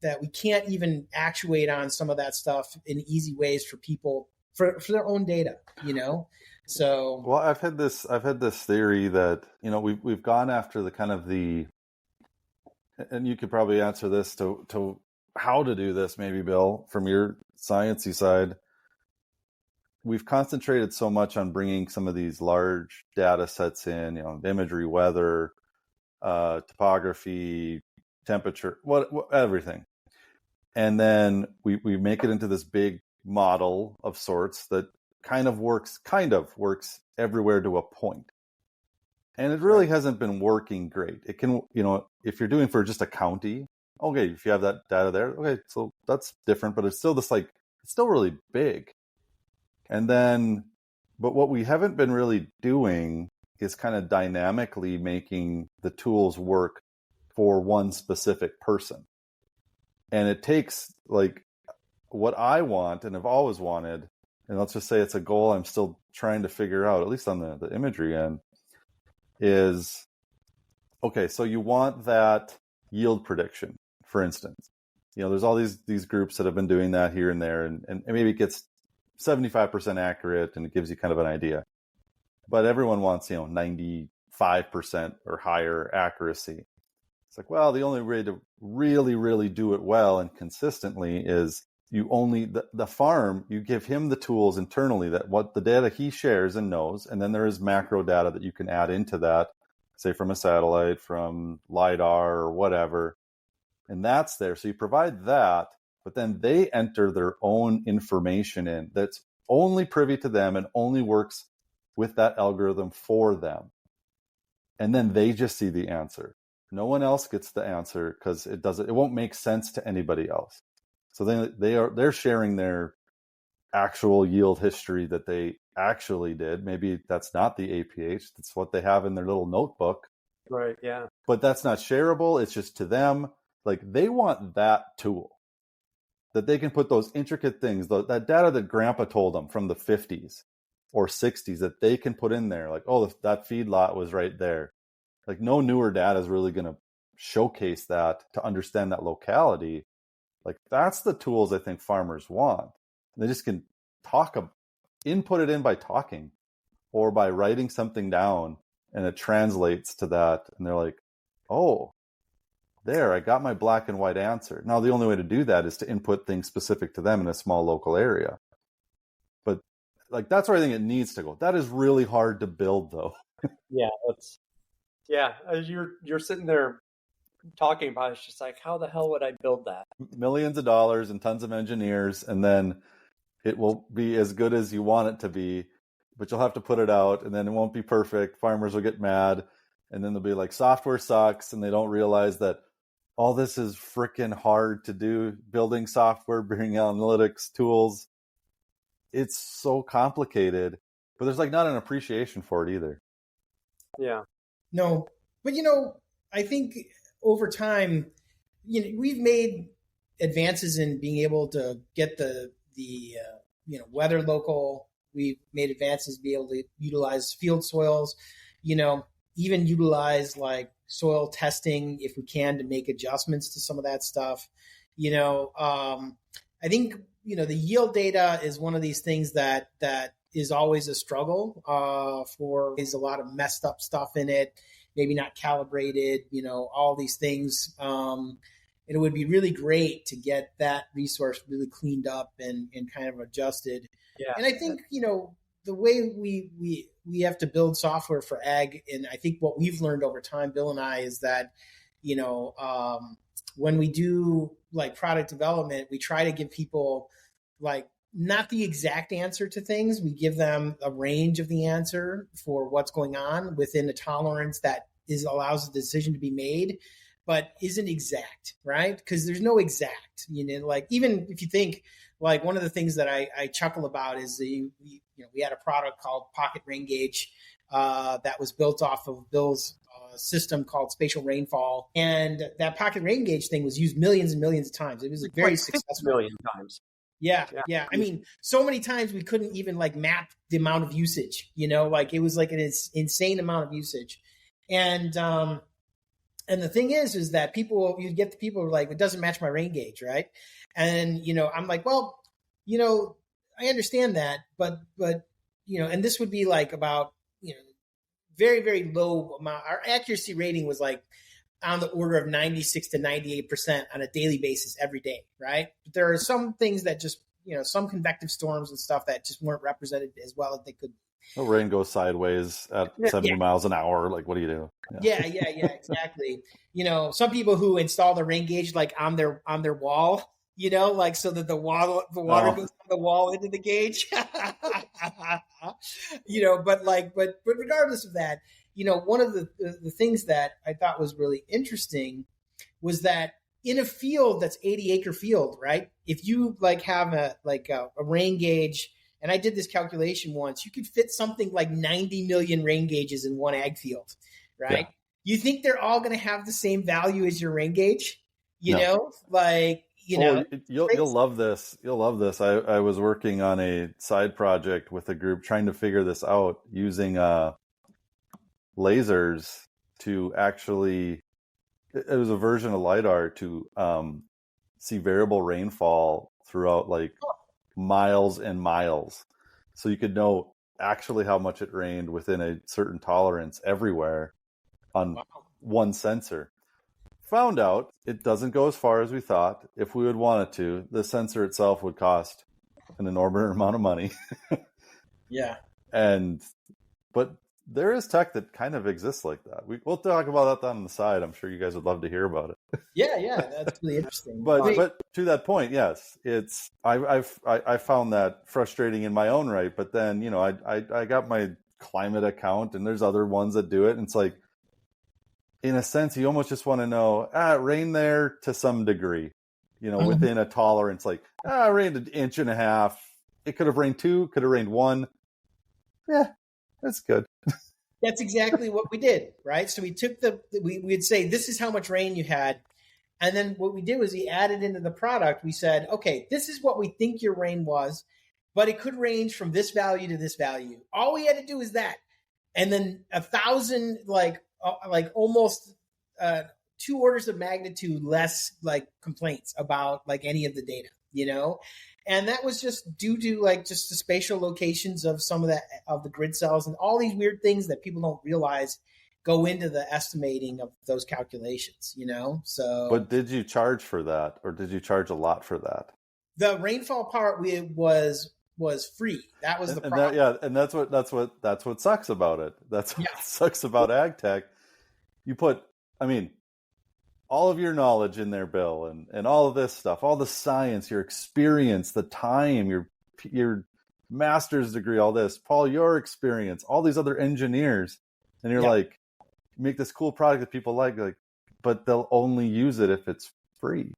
that we can't even actuate on some of that stuff in easy ways for people for their own data, So, well, I've had this theory that, we've gone after the kind of and you could probably answer this to how to do this, maybe, Bill, from your sciencey side. We've concentrated so much on bringing some of these large data sets in, imagery, weather, topography, temperature, everything. And then we make it into this big model of sorts that kind of works everywhere to a point. And it really hasn't been working great. It can, if you're doing for just a county, okay, if you have that data there, okay, so that's different, but it's still it's still really big. And then, but what we haven't been really doing is kind of dynamically making the tools work for one specific person. And it takes like what I want and have always wanted, and let's just say it's a goal I'm still trying to figure out, at least on the imagery end, is, okay, so you want that yield prediction, for instance. There's all these groups that have been doing that here and there, and maybe it gets 75% accurate and it gives you kind of an idea. But everyone wants, 95% or higher accuracy. It's like, well, the only way to really, really do it well and consistently is the farm, you give him the tools internally that what the data he shares and knows, and then there is macro data that you can add into that, say from a satellite, from LiDAR or whatever, and that's there. So you provide that, but then they enter their own information in that's only privy to them and only works with that algorithm for them. And then they just see the answer. No one else gets the answer because it won't make sense to anybody else. So they're sharing their actual yield history that they actually did. Maybe that's not the APH. That's what they have in their little notebook. Right, yeah. But that's not shareable. It's just to them. Like, they want that tool that they can put those intricate things, that data that grandpa told them from the 50s or 60s, that they can put in there. Like, oh, that feedlot was right there. Like, no newer data is really going to showcase that to understand that locality. Like, that's the tools I think farmers want. They just can input it in by talking or by writing something down, and it translates to that. And they're like, oh, there, I got my black and white answer. Now, the only way to do that is to input things specific to them in a small local area. But like, that's where I think it needs to go. That is really hard to build, though. As you're sitting there talking about it, it's just like, how the hell would I build that? Millions of dollars and tons of engineers, and then it will be as good as you want it to be, but you'll have to put it out, and then it won't be perfect. Farmers will get mad, and then they'll be like, software sucks, and they don't realize that all this is freaking hard to do. Building software, bringing analytics tools, it's so complicated, but there's like not an appreciation for it either. Yeah. No, but I think over time, we've made advances in being able to get the weather local. We've made advances to be able to utilize field soils, even utilize like soil testing if we can to make adjustments to some of that stuff. I think, the yield data is one of these things that is always a struggle for. There's a lot of messed up stuff in it, maybe not calibrated, all these things. It would be really great to get that resource really cleaned up and kind of adjusted. Yeah. And I think, the way we have to build software for ag, and I think what we've learned over time, Bill and I, is that, when we do like product development, we try to give people like not the exact answer to things. We give them a range of the answer for what's going on within a tolerance that allows the decision to be made, but isn't exact, right? Because there's no exact, like even if you think like one of the things that I chuckle about is we had a product called Pocket Rain Gauge that was built off of Bill's system called Spatial Rainfall. And that Pocket Rain Gauge thing was used millions and millions of times. It was very successful. Million times. Yeah. I mean, so many times we couldn't even like map the amount of usage, like it was like an insane amount of usage. And the thing is that you get the people who are like, it doesn't match my rain gauge, right? And, I'm like, well, I understand that, but and this would be like about, very, very low amount. Our accuracy rating was like on the order of 96 to 98% on a daily basis every day, right? But there are some things that just, some convective storms and stuff that just weren't represented as well as they could. The rain goes sideways at 70 miles an hour. Like, what do you do? Yeah, exactly. Some people who install the rain gauge like on their wall, like so that the water goes from the wall into the gauge. But regardless of that, one of the things that I thought was really interesting was that in a field that's 80-acre field, right? If you have a rain gauge, and I did this calculation once, you could fit something like 90 million rain gauges in one ag field, right? Yeah. You think they're all going to have the same value as your rain gauge? You'll love this. You'll love this. I was working on a side project with a group trying to figure this out using lasers to actually, it was a version of LiDAR to see variable rainfall throughout miles and miles. So you could know actually how much it rained within a certain tolerance everywhere on one sensor. Found out it doesn't go as far as we thought. If we would want it to, the sensor itself would cost an inordinate amount of money. Yeah. But there is tech that kind of exists like that. We'll talk about that on the side. I'm sure you guys would love to hear about it. Yeah, that's really interesting. But to that point, yes, it's I found that frustrating in my own right. But then I got my climate account, and there's other ones that do it, and it's like, in a sense, you almost just want to know, it rained there to some degree, within a tolerance. Like, it rained 1.5 inches. It could have rained 2, could have rained 1. Yeah, that's good. That's exactly what we did, right? So we took we'd say, this is how much rain you had. And then what we did was we added into the product. We said, okay, this is what we think your rain was, but it could range from this value to this value. All we had to do is that. And then 1,000, almost 2 orders of magnitude less complaints about any of the data, and that was just due to just the spatial locations of some of the grid cells and all these weird things that people don't realize go into the estimating of those calculations, so. But did you charge for that, or did you charge a lot for that? The rainfall part was free. That was the problem. And that's what sucks about it. That's what sucks about ag tech. You put, all of your knowledge in there, Bill, and all of this stuff, all the science, your experience, the time, your master's degree, all this, Paul, your experience, all these other engineers, and you're you make this cool product that people like, but they'll only use it if it's free.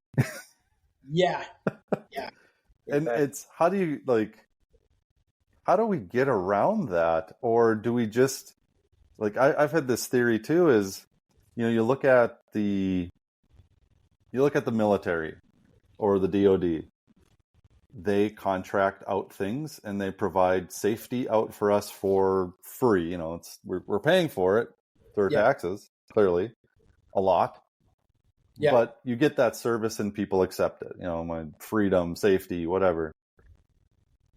Yeah. And it's, how do we get around that? Or do we just, I've had this theory too, is, you look at the military or the DoD. They contract out things and they provide safety out for us for free. We're paying for it through our taxes, clearly, a lot. Yeah. But you get that service and people accept it. My freedom, safety, whatever.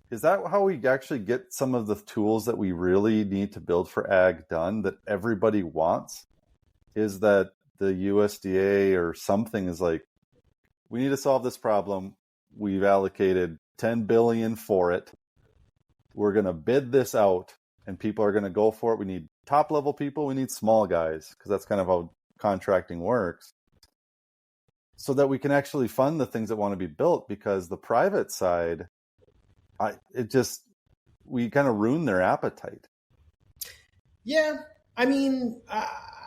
Is that how we actually get some of the tools that we really need to build for ag done that everybody wants? Is that the USDA or something is we need to solve this problem. We've allocated $10 billion for it. We're going to bid this out and people are going to go for it. We need top level people. We need small guys, because that's kind of how contracting works, so that we can actually fund the things that want to be built, because the private side, we kind of ruin their appetite. Yeah.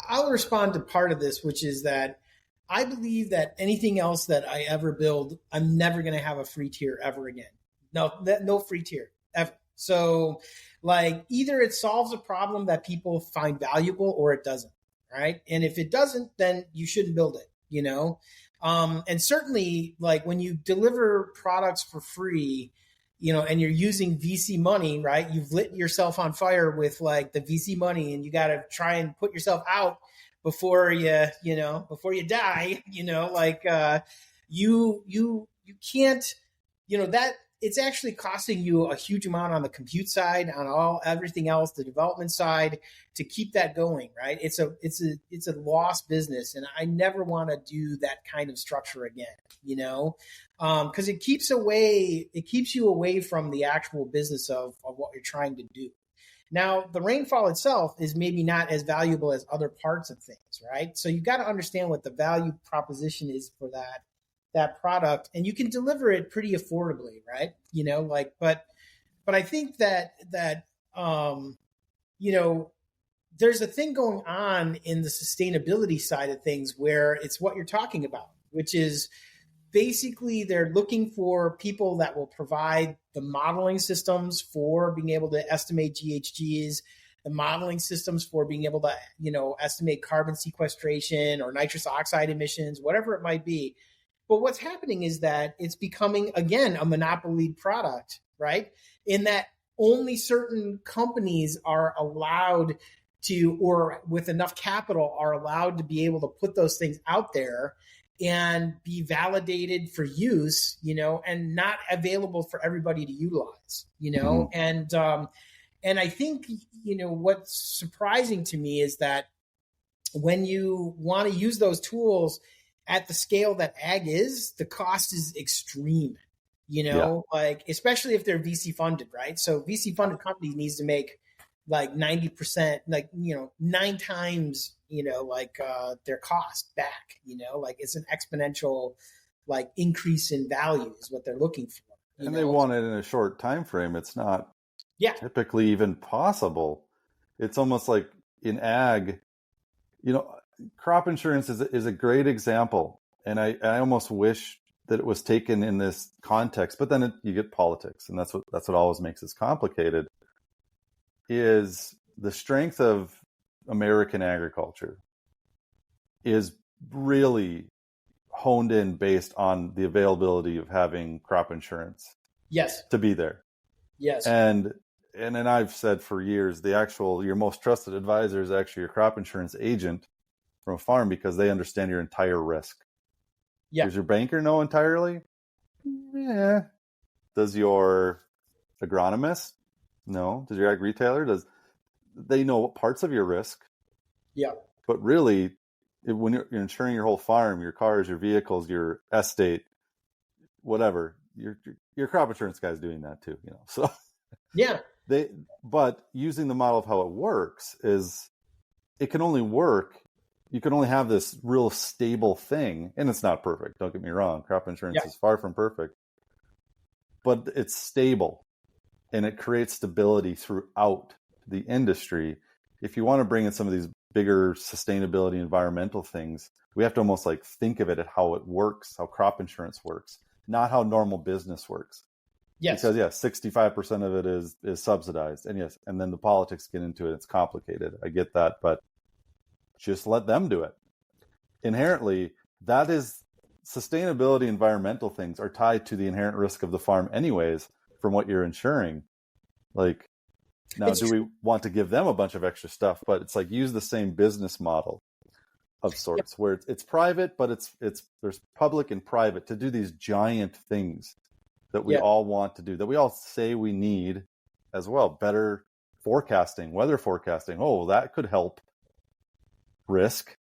I'll respond to part of this, which is that I believe that anything else that I ever build, I'm never going to have a free tier ever again. No free tier ever. So either it solves a problem that people find valuable or it doesn't, right? And if it doesn't, then you shouldn't build it, and certainly when you deliver products for free, and you're using VC money, right? You've lit yourself on fire with the VC money, and you got to try and put yourself out before you die, you can't, that it's actually costing you a huge amount on the compute side, on everything else, the development side, to keep that going, right? It's a lost business, and I never want to do that kind of structure again, because it keeps you away from the actual business of what you're trying to do. Now, the rainfall itself is maybe not as valuable as other parts of things, right? So you got to understand what the value proposition is for that product, and you can deliver it pretty affordably, right? But I think that there's a thing going on in the sustainability side of things where it's what you're talking about, which is basically they're looking for people that will provide the modeling systems for being able to estimate GHGs, the modeling systems for being able to, estimate carbon sequestration or nitrous oxide emissions, whatever it might be. But what's happening is that it's becoming, again, a monopoly product, right? In that only certain companies are allowed to, or with enough capital, are allowed to be able to put those things out there and be validated for use, and not available for everybody to utilize, and I think, what's surprising to me is that when you want to use those tools at the scale that ag is, the cost is extreme, like, especially if they're VC funded, right? So VC funded company needs to make like 90%, like, 9 times, their cost back, like it's an exponential, like, increase in value is what they're looking for. And they want it in a short time frame. It's not typically even possible. It's almost like in ag, crop insurance is a great example. And I almost wish that it was taken in this context, but then you get politics, and that's what always makes this complicated, is the strength of American agriculture is really honed in based on the availability of having crop insurance. Yes. To be there. Yes. And then I've said for years, your most trusted advisor is actually your crop insurance agent from a farm, because they understand your entire risk. Yeah. Does your banker know entirely? Yeah. Does your agronomist? No. Does your ag retailer? They know parts of your risk? Yeah. But really, when you're insuring your whole farm, your cars, your vehicles, your estate, whatever, your crop insurance guy's doing that too, So yeah. But using the model of how it works is, it can only work. You can only have this real stable thing, and it's not perfect. Don't get me wrong. Crop insurance is far from perfect, but it's stable, and it creates stability throughout the industry. If you want to bring in some of these bigger sustainability, environmental things, we have to almost like think of it at how it works, how crop insurance works, not how normal business works. Yes. Because 65% of it is subsidized, and then the politics get into it. It's complicated. I get that, but just let them do it. Inherently, that is sustainability, environmental things are tied to the inherent risk of the farm anyways, from what you're insuring. Like, now, we want to give them a bunch of extra stuff? But it's like, use the same business model of sorts, where it's private, but there's public and private to do these giant things that we all want to do, that we all say we need as well. Better forecasting, weather forecasting. Oh, that could help risk.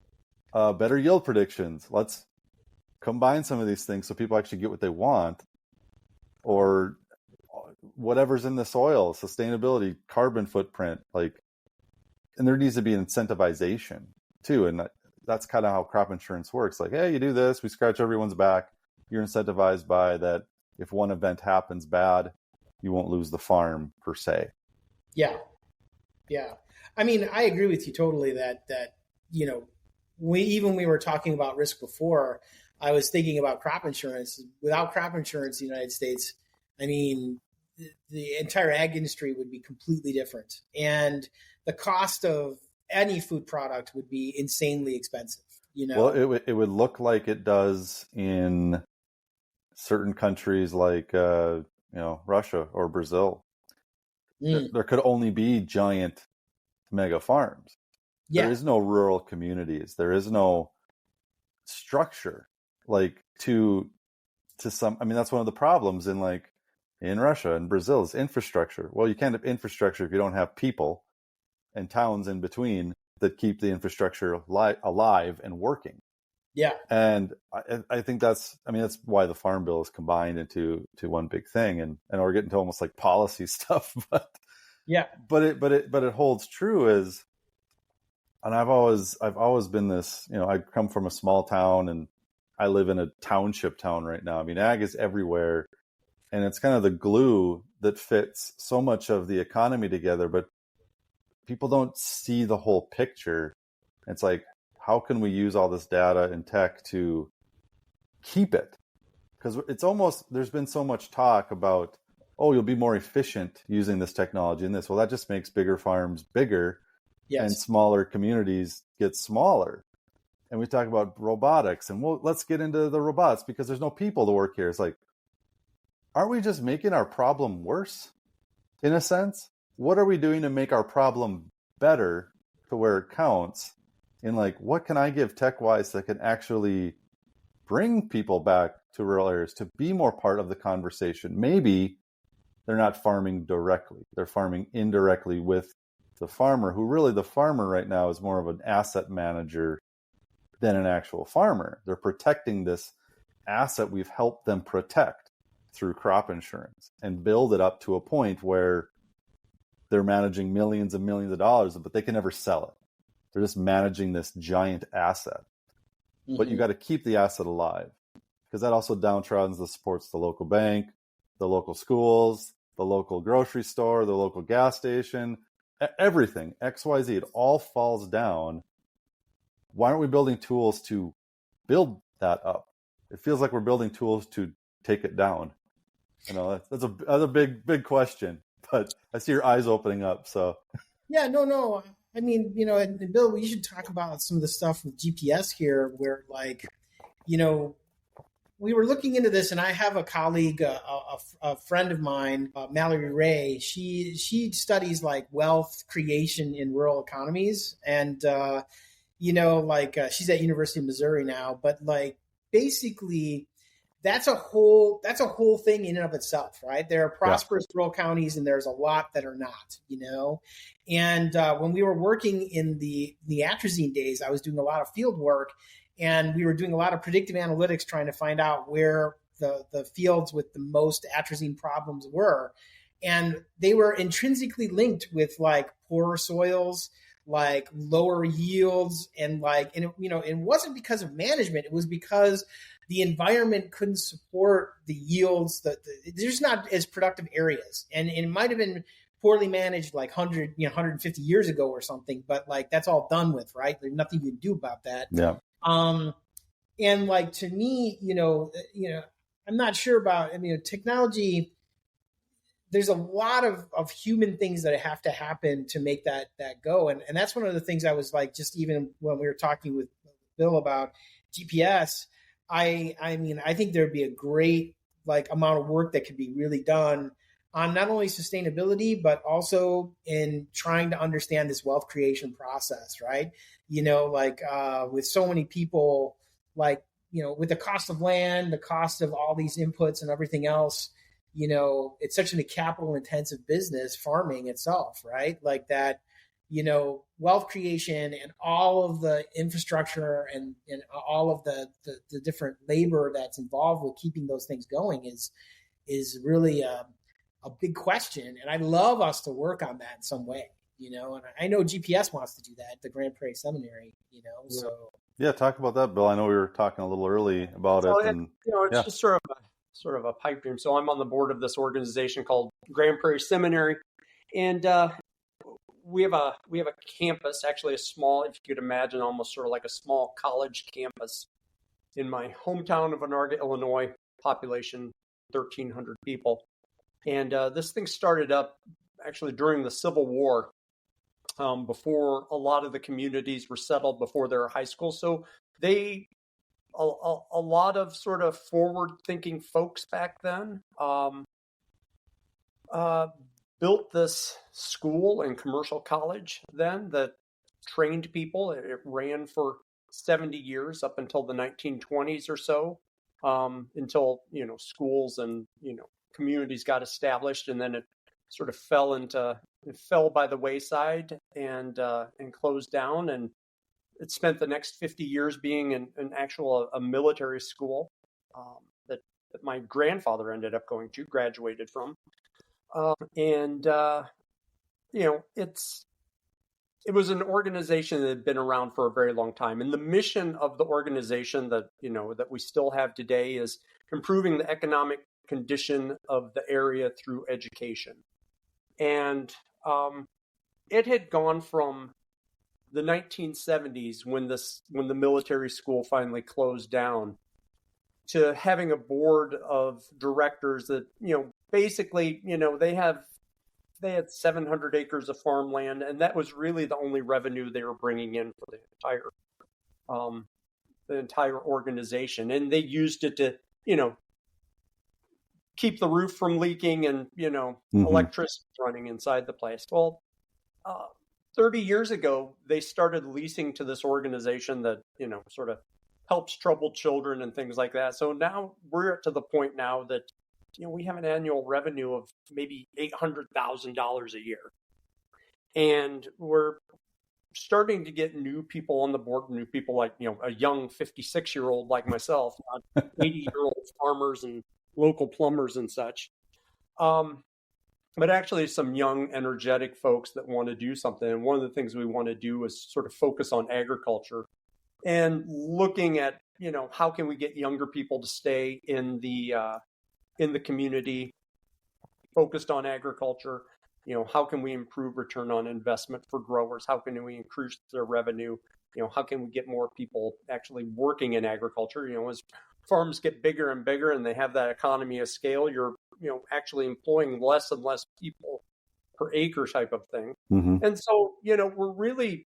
Better yield predictions. Let's combine some of these things so people actually get what they want. Or whatever's in the soil, sustainability, carbon footprint, and there needs to be incentivization too. And that's kind of how crop insurance works. Like, hey, you do this, we scratch everyone's back. You're incentivized by that. If one event happens bad, you won't lose the farm per se. Yeah. Yeah. I mean, I agree with you totally that, we were talking about risk before, I was thinking about crop insurance. Without crop insurance in the United States, I mean, the entire ag industry would be completely different. And the cost of any food product would be insanely expensive. Well, it would look like it does in certain countries like, Russia or Brazil. There could only be giant mega farms. Yeah. There is no rural communities. There is no structure to some. I mean, that's one of the problems in Russia and Brazil is infrastructure. Well, you can't have infrastructure if you don't have people and towns in between that keep the infrastructure alive and working. Yeah. And I think that's why the Farm Bill is combined into one big thing, and we're getting to almost like policy stuff, but it holds true and I've always been this, I come from a small town and I live in a township town right now. I mean, ag is everywhere, and it's kind of the glue that fits so much of the economy together, but people don't see the whole picture. It's like, how can we use all this data and tech to keep it? Because it's almost, there's been so much talk about, oh, you'll be more efficient using this technology and this. Well, that just makes bigger farms bigger, and smaller communities get smaller. And we talk about robotics, and well, let's get into the robots because there's no people to work here. It's like, aren't we just making our problem worse in a sense? What are we doing to make our problem better to where it counts? And like, what can I give tech-wise that can actually bring people back to rural areas to be more part of the conversation? Maybe they're not farming directly. They're farming indirectly with the farmer, who really, the farmer right now is more of an asset manager than an actual farmer. They're protecting this asset we've helped them protect through crop insurance and build it up to a point where they're managing millions and millions of dollars, but they can never sell it. They're just managing this giant asset. Mm-hmm. But you got to keep the asset alive, because that also downtrodden the supports the local bank, the local schools, the local grocery store, the local gas station, everything, XYZ, it all falls down. Why aren't we building tools to build that up? It feels like we're building tools to take it down. You know, that's a big question, but I see your eyes opening up. So yeah, no. I mean, you know, and Bill, we should talk about some of the stuff with GPS here, where, like, you know, we were looking into this, and I have a colleague, a friend of mine, Mallory Ray. She studies like wealth creation in rural economies, and you know, like she's at University of Missouri now, but like basically that's a whole thing in and of itself, right? There are prosperous rural counties, and there's a lot that are not, you know. And when we were working in the atrazine days, I was doing a lot of field work, and we were doing a lot of predictive analytics, trying to find out where the fields with the most atrazine problems were. And they were intrinsically linked with like poorer soils, like lower yields, and like, and you know, it wasn't because of management. It was because the environment couldn't support the yields. There's not as productive areas, and it might have been poorly managed like 150 years ago or something. But like, that's all done with, right? There's nothing you can do about that. Yeah. And like, to me, you know, I'm not sure about, I mean, technology. There's a lot of human things that have to happen to make that go. And that's one of the things I was like, just even when we were talking with Bill about GPS, I mean, I think there'd be a great like amount of work that could be really done on not only sustainability, but also in trying to understand this wealth creation process, right? You know, like with so many people, like, you know, with the cost of land, the cost of all these inputs and everything else, you know, it's such a capital intensive business, farming itself, right? Like that, you know, wealth creation and all of the infrastructure and all of the different labor that's involved with keeping those things going is really a big question. And I'd love us to work on that in some way, you know, and I know GPS wants to do that at the Grand Prairie Seminary, you know, so. Yeah, talk about that, Bill. I know we were talking a little early about it. And you know, it's just sort of a pipe dream. So I'm on the board of this organization called Grand Prairie Seminary, and we have a campus, actually a small, if you could imagine, almost sort of like a small college campus in my hometown of Onarga, Illinois, population 1,300 people. And this thing started up actually during the Civil War, before a lot of the communities were settled, before there were high schools. So a lot of sort of forward-thinking folks back then built this school and commercial college then that trained people. It ran for 70 years up until the 1920s or so, until, you know, schools and, you know, communities got established, and then it sort of fell by the wayside and closed down, and it spent the next 50 years being an actual military school that my grandfather ended up going to, graduated from, and you know, it was an organization that had been around for a very long time, and the mission of the organization that, you know, that we still have today is improving the economic condition of the area through education. And it had gone from the 1970s when the military school finally closed down to having a board of directors that, basically, they had 700 acres of farmland, and that was really the only revenue they were bringing in for the entire organization. And they used it to, keep the roof from leaking and, electricity running inside the place. Well, 30 years ago, they started leasing to this organization that, sort of helps troubled children and things like that. So now we're to the point now that, we have an annual revenue of maybe $800,000 a year. And we're starting to get new people on the board, new people like, a young 56-year-old like myself, not 80-year-old farmers and local plumbers and such. But actually some young, energetic folks that want to do something. And one of the things we want to do is sort of focus on agriculture and looking at, how can we get younger people to stay in the community focused on agriculture? How can we improve return on investment for growers? How can we increase their revenue? How can we get more people actually working in agriculture? As farms get bigger and bigger and they have that economy of scale, you're, actually employing less and less people per acre type of thing. Mm-hmm. And so, we're really,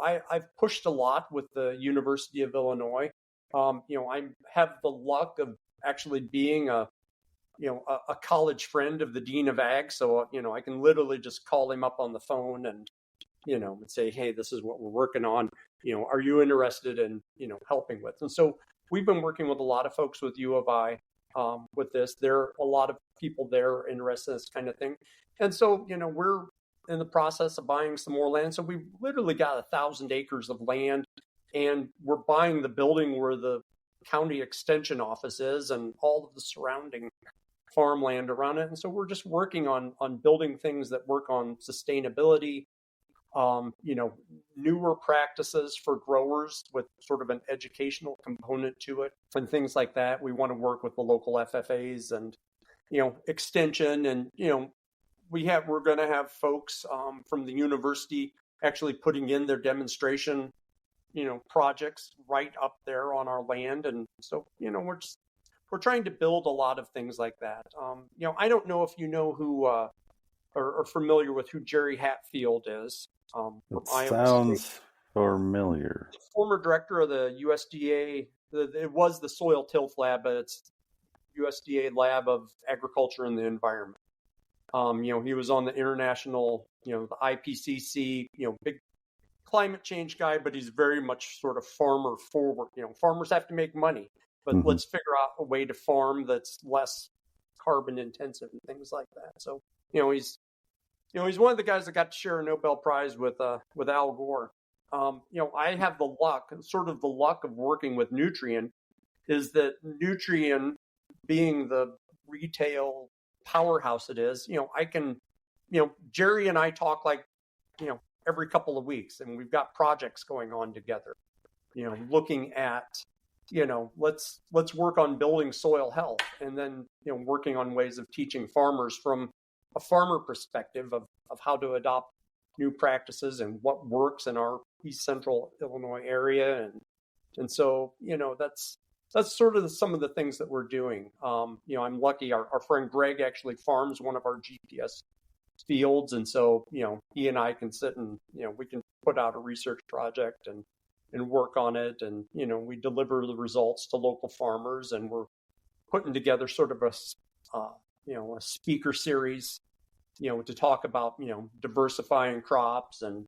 I've pushed a lot with the University of Illinois. I have the luck of actually being a college friend of the Dean of Ag. So, I can literally just call him up on the phone and, and say, hey, this is what we're working on. Are you interested in, helping with? And so we've been working with a lot of folks with U of I with this. There are a lot of people there interested in this kind of thing. And so, we're in the process of buying some more land. So we've literally got 1,000 acres of land, and we're buying the building where the county extension office is and all of the surrounding farmland around it. And so we're just working on building things that work on sustainability, newer practices for growers with sort of an educational component to it and things like that. We want to work with the local FFAs and, extension. And, we're going to have folks from the university actually putting in their demonstration, projects right up there on our land. And so, we're trying to build a lot of things like that. I don't know if you know who are familiar with who Jerry Hatfield is. It sounds familiar. Former director of the USDA. It was the Soil Tilth Lab, but it's USDA Lab of Agriculture and the Environment. He was on the international, the IPCC, big climate change guy, but he's very much sort of farmer forward. Farmers have to make money, but let's figure out a way to farm that's less carbon intensive and things like that. So, he's one of the guys that got to share a Nobel Prize with Al Gore. I have the luck of working with Nutrien is that Nutrien, being the retail powerhouse it is, I can, Jerry and I talk like, every couple of weeks, and we've got projects going on together, looking at, let's work on building soil health, and then, working on ways of teaching farmers from a farmer perspective of how to adopt new practices and what works in our East Central Illinois area. And so, that's sort of some of the things that we're doing. I'm lucky. Our friend Greg actually farms one of our GPS fields. And so, he and I can sit and, we can put out a research project and work on it. And, we deliver the results to local farmers, and we're putting together sort of a speaker series, to talk about, diversifying crops and,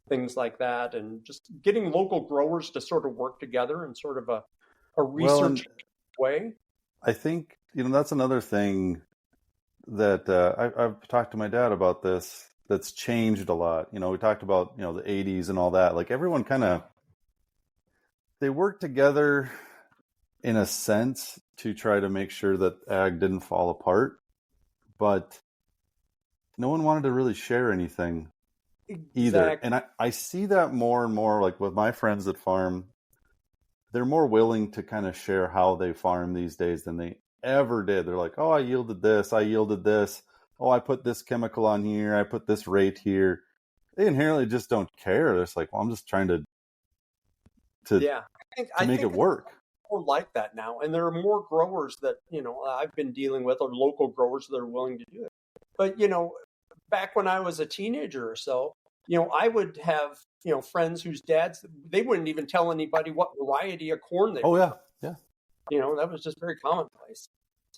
things like that, and just getting local growers to sort of work together in sort of a research way. I think, that's another thing that I've talked to my dad about this that's changed a lot. We talked about, the 80s and all that. Like everyone they worked together in a sense to try to make sure that ag didn't fall apart, but no one wanted to really share anything either. And I see that more and more, like with my friends that farm, they're more willing to kind of share how they farm these days than they ever did. They're like, oh, I yielded this. Oh, I put this chemical on here. I put this rate here. they inherently just don't care. They're just like, well, I'm just trying to Yeah, I make think it work. more like that now, and there are more growers that I've been dealing with, or local growers that are willing to do it. But back when I was a teenager or so, I would have friends whose dads, they wouldn't even tell anybody what variety of corn they Oh were. yeah, yeah. That was just very commonplace.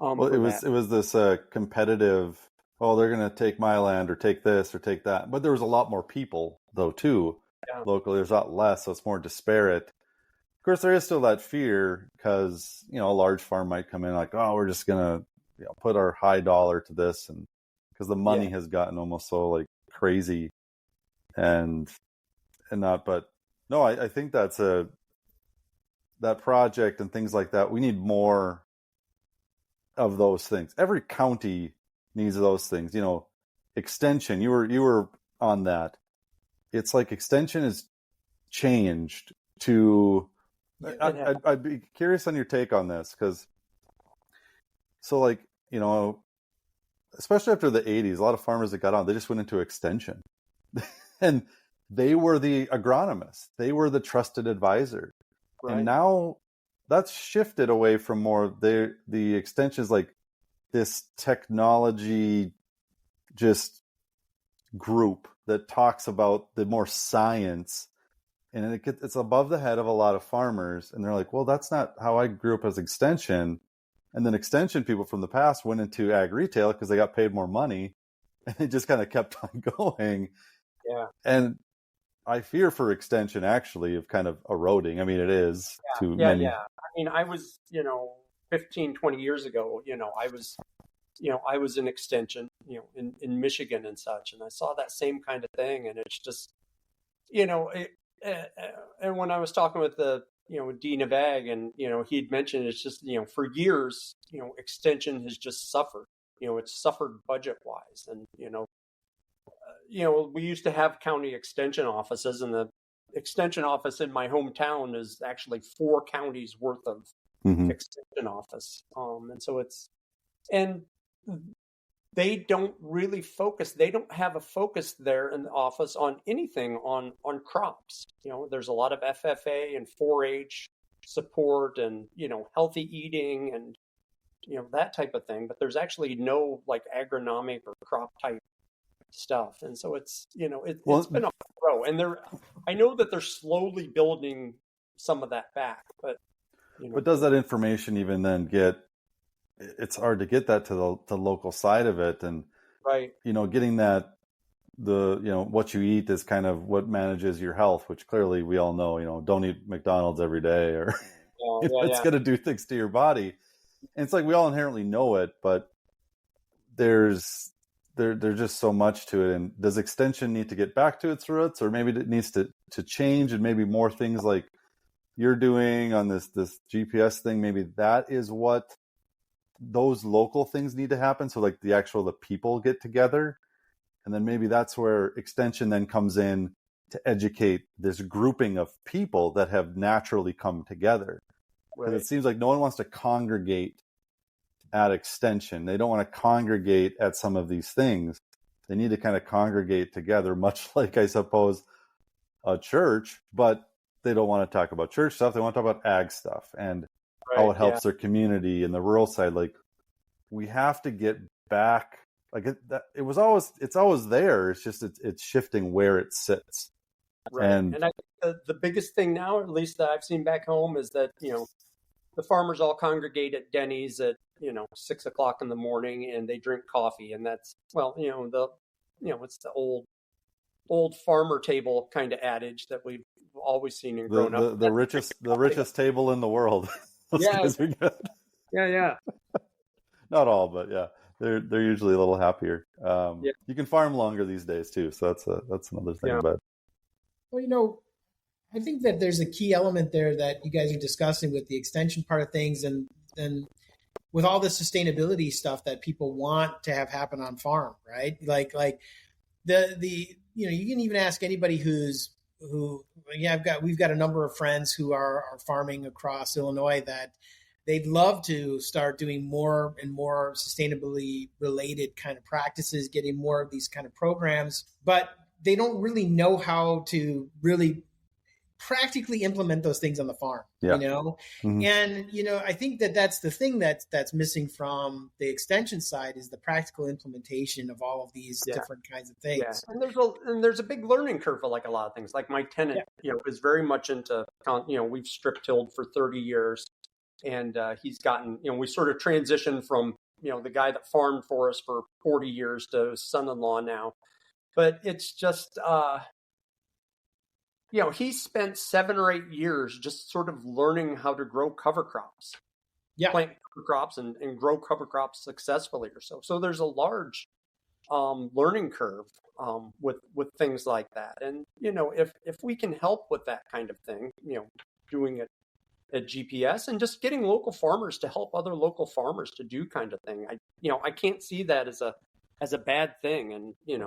Well, For it was this competitive. Oh, they're going to take my land or take this or take that. But there was a lot more people though too. Yeah. Locally, there's a lot less, so it's more disparate. Of course, there is still that fear because a large farm might come in like, oh, we're just going to put our high dollar to this, and because the money has gotten almost so like crazy, and not. But no, I think that's that project and things like that. We need more of those things. Every county needs those things. Extension. You were on that. It's like extension has changed to. I'd be curious on your take on this because, so like especially after the 80s, a lot of farmers that got on, they just went into extension, and they were the agronomists. They were the trusted advisor, right. And now that's shifted away from more the extensions like this technology just group that talks about the more science, and it's above the head of a lot of farmers, and they're like, well, that's not how I grew up as extension. And then extension people from the past went into ag retail because they got paid more money, and it just kind of kept on going. Yeah. And I fear for extension actually of kind of eroding. I mean, it is to many. Yeah. I mean, I was, 15, 20 years ago, I was in extension, in Michigan and such, and I saw that same kind of thing. And it's just, and when I was talking with the, Dean of Ag, and, he'd mentioned it's just, for years, extension has just suffered, it's suffered budget wise. And, we used to have county extension offices, and the extension office in my hometown is actually 4 counties worth of extension office. And so and they don't really focus. They don't have a focus there in the office on anything on crops. There's a lot of FFA and 4-H support and, healthy eating and, that type of thing. But there's actually no like agronomic or crop type stuff. And so it's, it's been a grow. And I know that they're slowly building some of that back, but. But does that information even then it's hard to get that to the local side of it, and right, getting that what you eat is kind of what manages your health, which clearly we all know, don't eat McDonald's every day, or it's going to do things to your body. And it's like we all inherently know it, but there's just so much to it. And does extension need to get back to its roots, or maybe it needs to change, and maybe more things like you're doing on this GPS thing, maybe that is what those local things need to happen. So like the people get together, and then maybe that's where extension then comes in to educate this grouping of people that have naturally come together. Because it seems like no one wants to congregate at extension. They don't want to congregate at some of these things. They need to kind of congregate together, much like I suppose a church, but they don't want to talk about church stuff. They want to talk about ag stuff and how it helps their community and the rural side. Like we have to get back. Like it's always there. It's just it's shifting where it sits. Right. And I think the biggest thing now, at least that I've seen back home, is that the farmers all congregate at Denny's at 6 o'clock in the morning, and they drink coffee, and that's it's the old farmer table kind of adage that we've always seen and grown up. The richest table in the world. Yeah. Not all, but yeah, they're usually a little happier. You can farm longer these days too, so that's another thing. Yeah. But well, I think that there's a key element there that you guys are discussing with the extension part of things, and with all the sustainability stuff that people want to have happen on farm, right? Like the you can even ask anybody we've got a number of friends who are farming across Illinois that they'd love to start doing more and more sustainably related kind of practices, getting more of these kind of programs. But they don't really know how to really practically implement those things on the farm, Yeah. And, I think that's the thing that's missing from the extension side is the practical implementation of all of these different kinds of things. Yeah. And there's a big learning curve for like a lot of things. Like my tenant, is very much into, we've strip tilled for 30 years and he's gotten, we sort of transitioned from, the guy that farmed for us for 40 years to his son-in-law now. But it's just, he spent 7 or 8 years just sort of learning how to grow cover crops, plant cover crops and grow cover crops successfully or so. So there's a large learning curve with things like that. And, if we can help with that kind of thing, doing it at GPS and just getting local farmers to help other local farmers to do kind of thing. I can't see that as a bad thing. And, it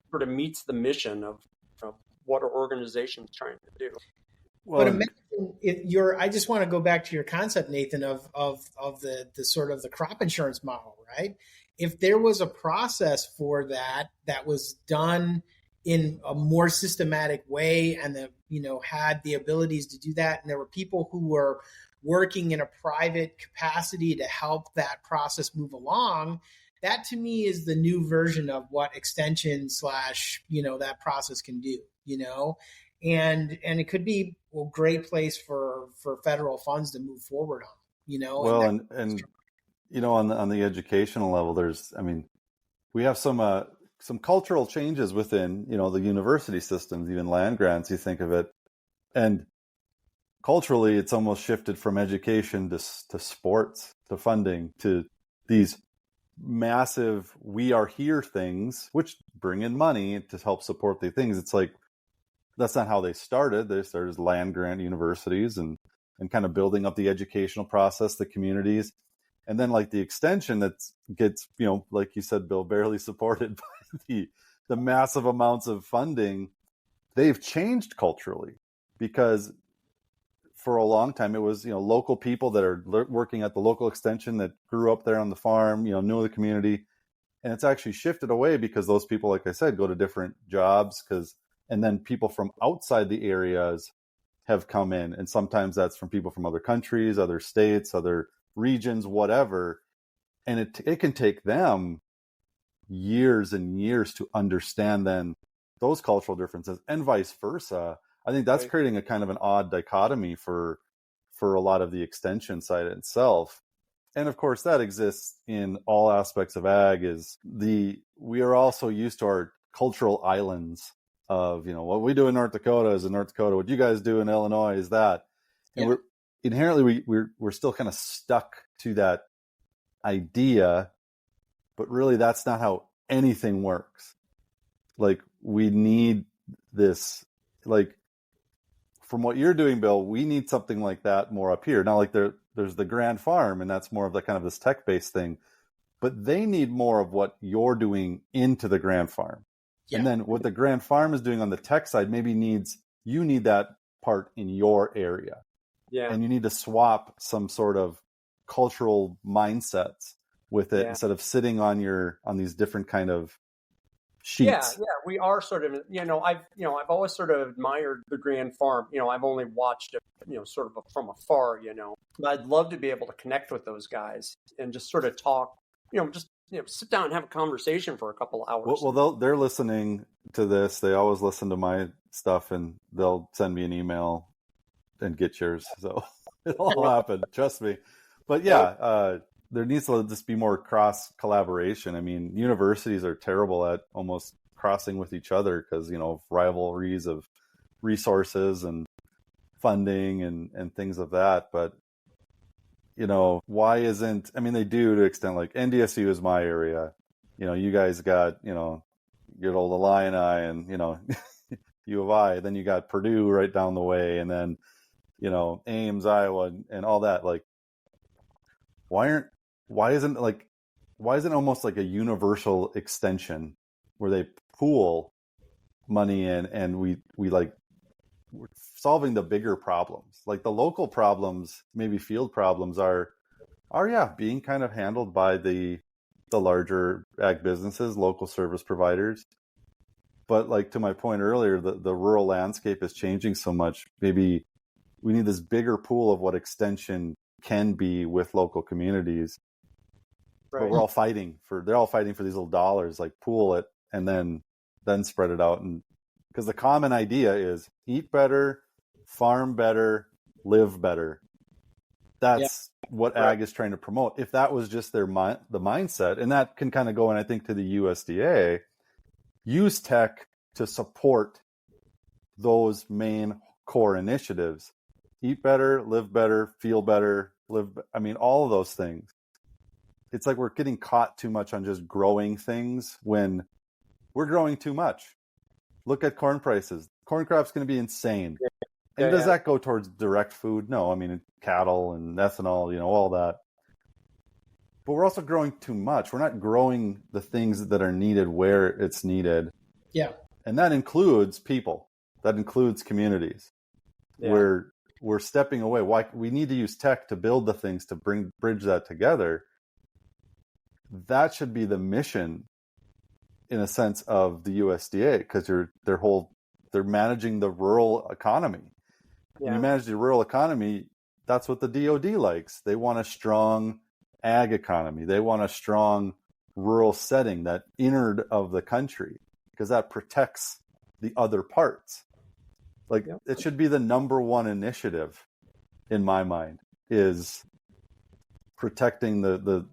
sort of meets the mission of what our organization is trying to do. Well, but imagine I just want to go back to your concept, Nathan, of the sort of the crop insurance model, right? If there was a process for that was done in a more systematic way and that, had the abilities to do that. And there were people who were working in a private capacity to help that process move along. That to me is the new version of what extension / that process can do, and it could be a great place for federal funds to move forward on, Well, on the educational level, we have some cultural changes within, the university systems, even land grants, you think of it. And culturally, it's almost shifted from education to sports, to funding, to these massive we are here things, which bring in money to help support the things. It's like, that's not how they started. They started as land grant universities and kind of building up the educational process, the communities. And then like the extension that gets, like you said, Bill, barely supported by the massive amounts of funding. They've changed culturally because for a long time it was, local people that are working at the local extension that grew up there on the farm, knew the community. And it's actually shifted away because those people, like I said, go to different jobs and then people from outside the areas have come in. And sometimes that's from people from other countries, other states, other regions, whatever. And it can take them years and years to understand then those cultural differences and vice versa. I think that's creating a kind of an odd dichotomy for a lot of the extension side itself. And of course that exists in all aspects of ag we are also used to our cultural islands of, what we do in North Dakota is in North Dakota, what you guys do in Illinois is that. And we're inherently, we're still kind of stuck to that idea, but really that's not how anything works. Like we need this, like from what you're doing, Bill, we need something like that more up here. Now, like there's the Grand Farm, and that's more of the kind of this tech-based thing, but they need more of what you're doing into the Grand Farm. Yeah. And then what the Grand Farm is doing on the tech side maybe you need that part in your area. Yeah. And you need to swap some sort of cultural mindsets with it instead of sitting on these different kind of sheets. Yeah, we are sort of, I've always sort of admired the Grand Farm. I've only watched it, sort of from afar, but I'd love to be able to connect with those guys and just sort of talk, sit down and have a conversation for a couple hours. Well, they're listening to this. They always listen to my stuff and they'll send me an email and get yours. So it'll all happen. Trust me. But there needs to just be more cross collaboration. I mean, universities are terrible at almost crossing with each other because, rivalries of resources and funding and things of that. But, why isn't, they do to extent like NDSU is my area. You guys got, good old Illini and, U of I, then you got Purdue right down the way. And then, Ames, Iowa and all that. Like, why isn't almost like a universal extension where they pool money in and we're solving the bigger problems, like the local problems, maybe field problems are being kind of handled by the larger ag businesses, local service providers. But like to my point earlier, the rural landscape is changing so much. Maybe we need this bigger pool of what extension can be with local communities. Right. But they're all fighting for these little dollars, like pool it and then spread it out. And because the common idea is eat better, farm better, live better. That's what ag is trying to promote. If that was just the mindset, and that can kind of go in, I think, to the USDA, use tech to support those main core initiatives. Eat better, live better, feel better, all of those things. It's like we're getting caught too much on just growing things when we're growing too much. Look at corn prices. Corn crop's going to be insane. And does that go towards direct food? No, I mean, cattle and ethanol, all that. But we're also growing too much. We're not growing the things that are needed where it's needed. Yeah. And that includes people. That includes communities. Yeah. We're stepping away. Why we need to use tech to build the things to bridge that together. That should be the mission, in a sense, of the USDA, because they're managing the rural economy. When you manage the rural economy, that's what the DoD likes. They want a strong ag economy. They want a strong rural setting, that innard of the country, because that protects the other parts. It should be the number one initiative, in my mind, is protecting that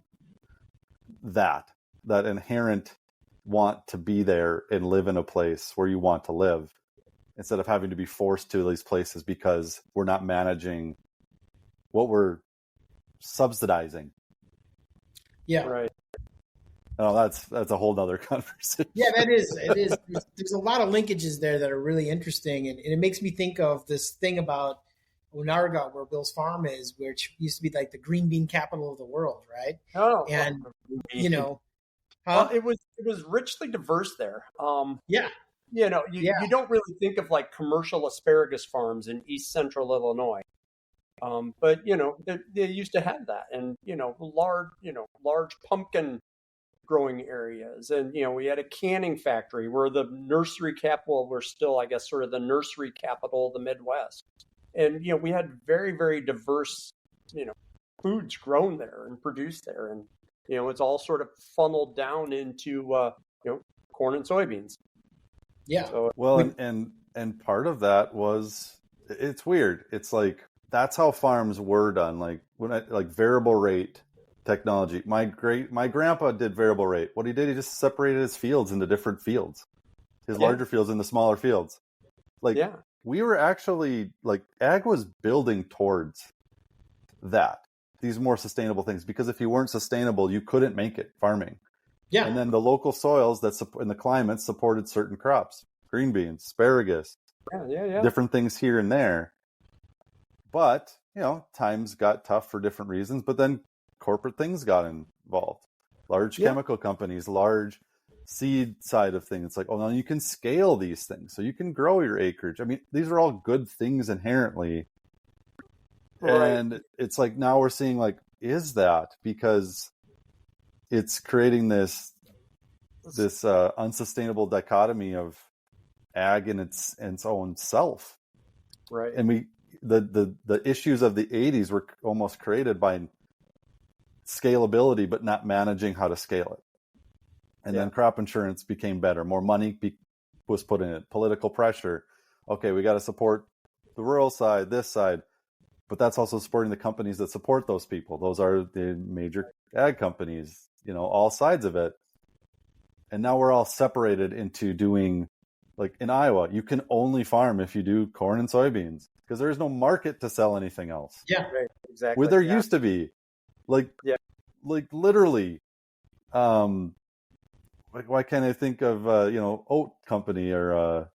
inherent want to be there and live in a place where you want to live, instead of having to be forced to these places because we're not managing what we're subsidizing. Yeah. Right. Oh, that's a whole nother conversation. Yeah, that is. It is. There's a lot of linkages there that are really interesting, and it makes me think of this thing about Onarga, where Bill's farm is, which used to be like the green bean capital of the world, right? Oh, and well, it was richly diverse there. Yeah. You don't really think of like commercial asparagus farms in East Central Illinois. But they used to have that, and large pumpkin growing areas, and we had a canning factory where the nursery capital were still, I guess, sort of the nursery capital of the Midwest, and we had very, very diverse foods grown there and produced there, and it's all sort of funneled down into corn and soybeans. Yeah. So, well, and part of that was, it's weird. It's like that's how farms were done. Like variable rate technology. My grandpa did variable rate. What he did, he just separated his fields into different fields. His larger fields into smaller fields. We were actually ag was building towards that. These more sustainable things, because if you weren't sustainable, you couldn't make it farming. Yeah. And then the local soils and the climates supported certain crops, green beans, asparagus, different things here and there. But, times got tough for different reasons, but then corporate things got involved. Large chemical companies, large seed side of things. It's like, oh, now you can scale these things, so you can grow your acreage. I mean, these are all good things inherently. Right. And it's like, now we're seeing is that because it's creating this unsustainable dichotomy of ag and its own self. Right. And the issues of the 80s were almost created by scalability, but not managing how to scale it. And then crop insurance became better. More money was put in it. Political pressure. Okay, we got to support the rural side, this side. But that's also supporting the companies that support those people. Those are the major ag companies, all sides of it. And now we're all separated into doing, in Iowa, you can only farm if you do corn and soybeans, because there is no market to sell anything else. Yeah, right, exactly. Where there used to be, literally, why can't I think of oat company or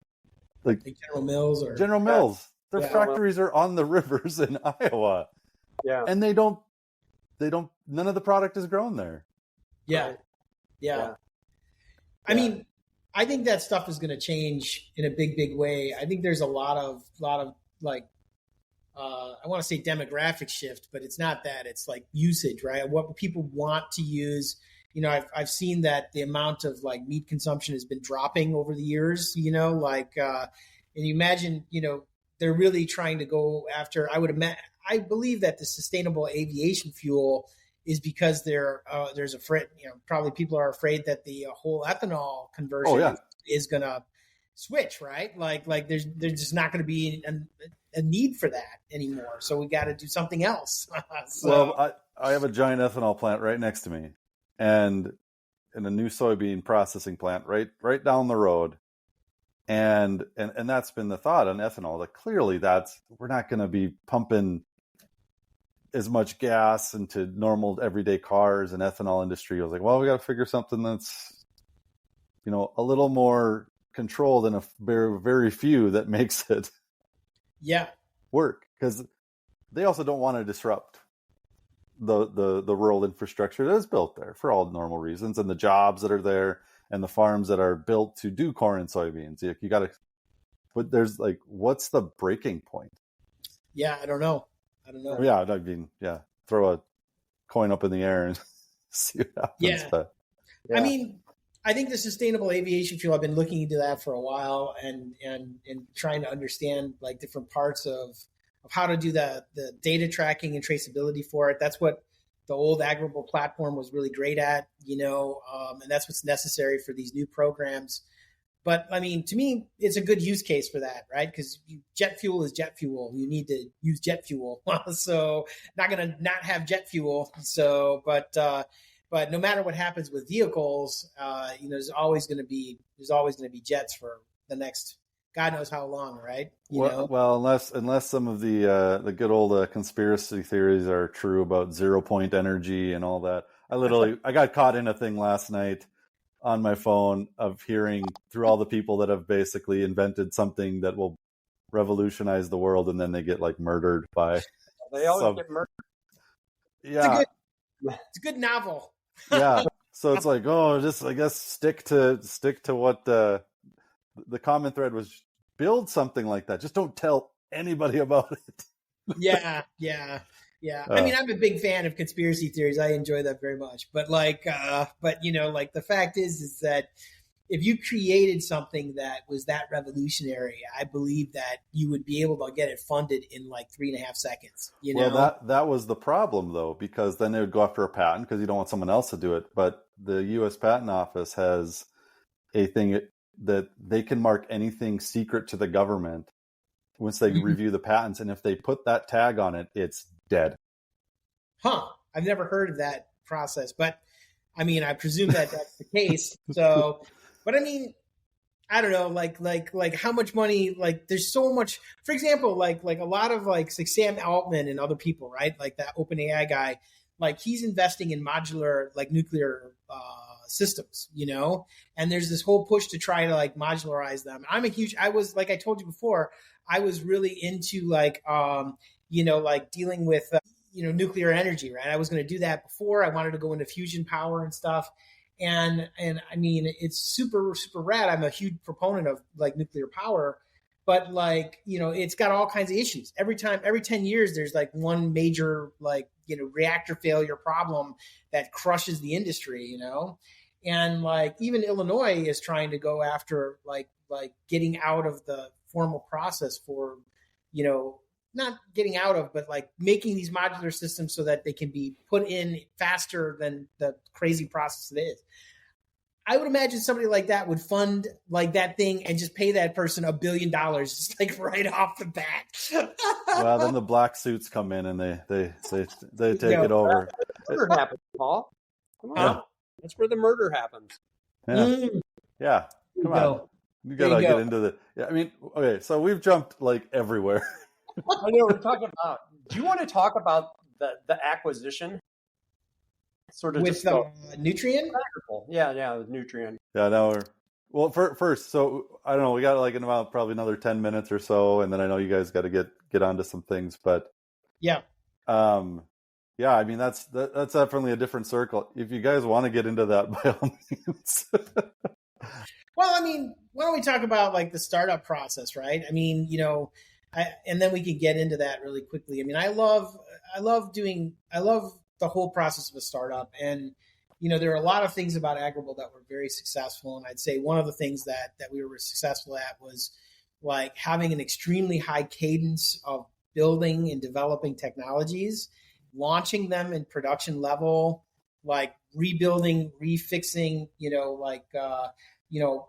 like General Mills or General Mills? Their factories are on the rivers in Iowa. Yeah. And they don't none of the product is grown there. Yeah. Yeah. I mean, I think that stuff is going to change in a big, big way. I think there's a lot of I want to say demographic shift, but it's not that. It's like usage, right? What people want to use. I've seen that the amount of like meat consumption has been dropping over the years, and you imagine, they're really trying to go after, I believe that the sustainable aviation fuel is because there's probably people are afraid that the whole ethanol conversion is going to switch, right? Like there's just not going to be a need for that anymore. So we got to do something else. Well, I have a giant ethanol plant right next to me, and a new soybean processing plant right down the road. And that's been the thought on ethanol, that clearly we're not going to be pumping as much gas into normal everyday cars and ethanol industry. I was like, well, we got to figure something that's, a little more controlled and a very, very few that makes it work, because they also don't want to disrupt the rural infrastructure that is built there for all normal reasons, and the jobs that are there and the farms that are built to do corn and soybeans. You got to, but there's like, what's the breaking point? Yeah, I don't know. Yeah, I mean, throw a coin up in the air and see what happens. Yeah. But, I mean, I think the sustainable aviation fuel, I've been looking into that for a while and trying to understand like different parts of how to do the data tracking and traceability for it. That's what the old Agrible platform was really great at, and that's what's necessary for these new programs. But I mean, to me, it's a good use case for that, right? Because jet fuel is jet fuel. You need to use jet fuel. So not going to not have jet fuel. So, but no matter what happens with vehicles, there's always going to be jets for the next God knows how long, right? Well, unless some of the good old conspiracy theories are true about 0-point energy and all that. I got caught in a thing last night on my phone of hearing through all the people that have basically invented something that will revolutionize the world, and then they get like murdered by. They always get murdered. Yeah, it's a good novel. Yeah, so it's like, just I guess stick to what the common thread was. Build something like that. Just don't tell anybody about it. Yeah. I mean, I'm a big fan of conspiracy theories. I enjoy that very much. But the fact is that if you created something that was that revolutionary, I believe that you would be able to get it funded in like 3.5 seconds. Well, that was the problem though, because then they would go after a patent because you don't want someone else to do it. But the U.S. Patent Office has a thing that they can mark anything secret to the government once they review the patents. And if they put that tag on it, it's dead. I've never heard of that process, but I mean, I presume that that's the case. So, but I mean, I don't know, like how much money, like there's so much, for example, like a lot of like Sam Altman and other people, right? Like that OpenAI guy, like he's investing in modular, like nuclear, systems, and there's this whole push to try to like modularize them. I was, like I told you before, I was really into like, like dealing with, nuclear energy, right? I was going to do that before. I wanted to go into fusion power and stuff. And I mean, it's super, super rad. I'm a huge proponent of like nuclear power, but like, it's got all kinds of issues. Every 10 years, there's like one major, like, reactor failure problem that crushes the industry, and like even Illinois is trying to go after like getting out of the formal process for, not getting out of, but like making these modular systems so that they can be put in faster than the crazy process it is. I would imagine somebody like that would fund like that thing and just pay that person $1 billion just like right off the bat. Well, then the black suits come in and they take it over. Murder happens, Paul. Come on. Yeah. That's where the murder happens. Yeah. Yeah. Come on. You gotta get into the. Yeah, I mean, okay. So we've jumped like everywhere. I know we're talking about. Do you want to talk about the acquisition? Sort of with Nutrien? Yeah, with Nutrien. Yeah, now we're first. So I don't know. We got like in about probably another 10 minutes or so, and then I know you guys got to get onto some things. But yeah, I mean that's definitely a different circle. If you guys want to get into that, by all means. Well, I mean, why don't we talk about like the startup process, right? I mean, and then we could get into that really quickly. I mean, I love the whole process of a startup, and there are a lot of things about Agrible that were very successful. And I'd say one of the things that we were successful at was like having an extremely high cadence of building and developing technologies, launching them in production level, like rebuilding, refixing,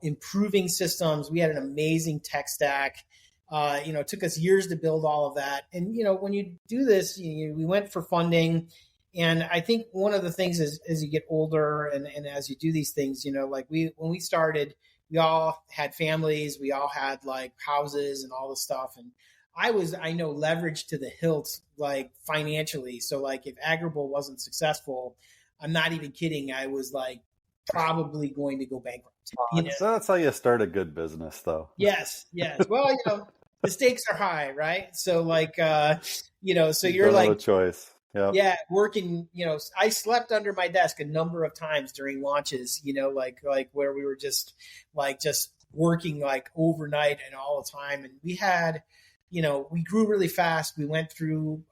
improving systems. We had an amazing tech stack. It took us years to build all of that. And, when you do this, we went for funding. And I think one of the things is as you get older and as you do these things, when we started, we all had families, we all had like houses and all this stuff. And I know, leveraged to the hilt, like financially. So like if Agrible wasn't successful, I'm not even kidding, I was like probably going to go bankrupt. So that's how you start a good business, though. Yes. Well, the stakes are high, right? So like, so you're like no choice. Yep. Yeah, working. I slept under my desk a number of times during launches. Like where we were just working like overnight and all the time. And we had, we grew really fast. We went through,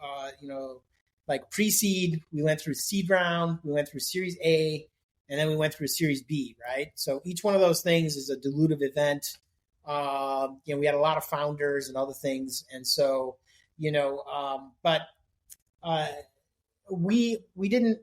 like pre-seed. We went through seed round. We went through Series A. And then we went through Series B, right? So each one of those things is a dilutive event. We had a lot of founders and other things. And so, we didn't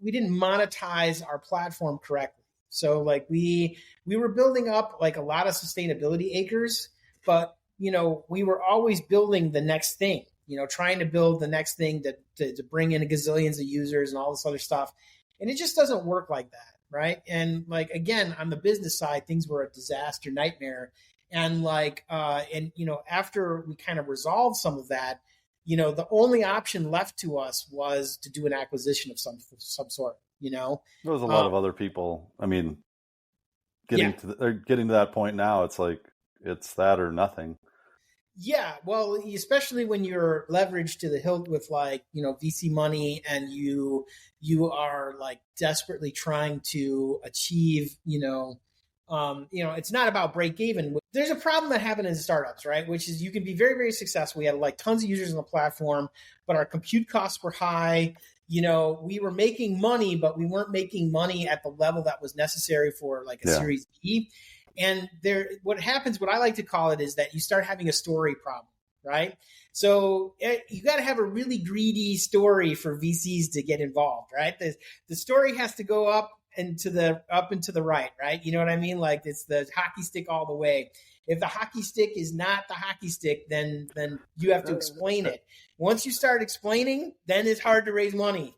monetize our platform correctly. So like we were building up like a lot of sustainability acres, but, we were always building the next thing, trying to build the next thing to bring in gazillions of users and all this other stuff. And it just doesn't work like that, right? And like, again, on the business side, things were a disaster, nightmare. And like, after we kind of resolved some of that, the only option left to us was to do an acquisition of some sort, There was a lot of other people. I mean, getting to that point now, it's like, it's that or nothing. Yeah, well, especially when you're leveraged to the hilt with like, VC money and you are like desperately trying to achieve, it's not about break even. There's a problem that happened in startups, right? Which is you can be very, very successful. We had like tons of users on the platform, but our compute costs were high. We were making money, but we weren't making money at the level that was necessary for like a Series B. And what happens, what I like to call it, is that you start having a story problem, right? So you got to have a really greedy story for VCs to get involved, right? The story has to go up and to the right, right? You know what I mean? Like it's the hockey stick all the way. If the hockey stick is not the hockey stick, then you have to explain it. Once you start explaining, then it's hard to raise money,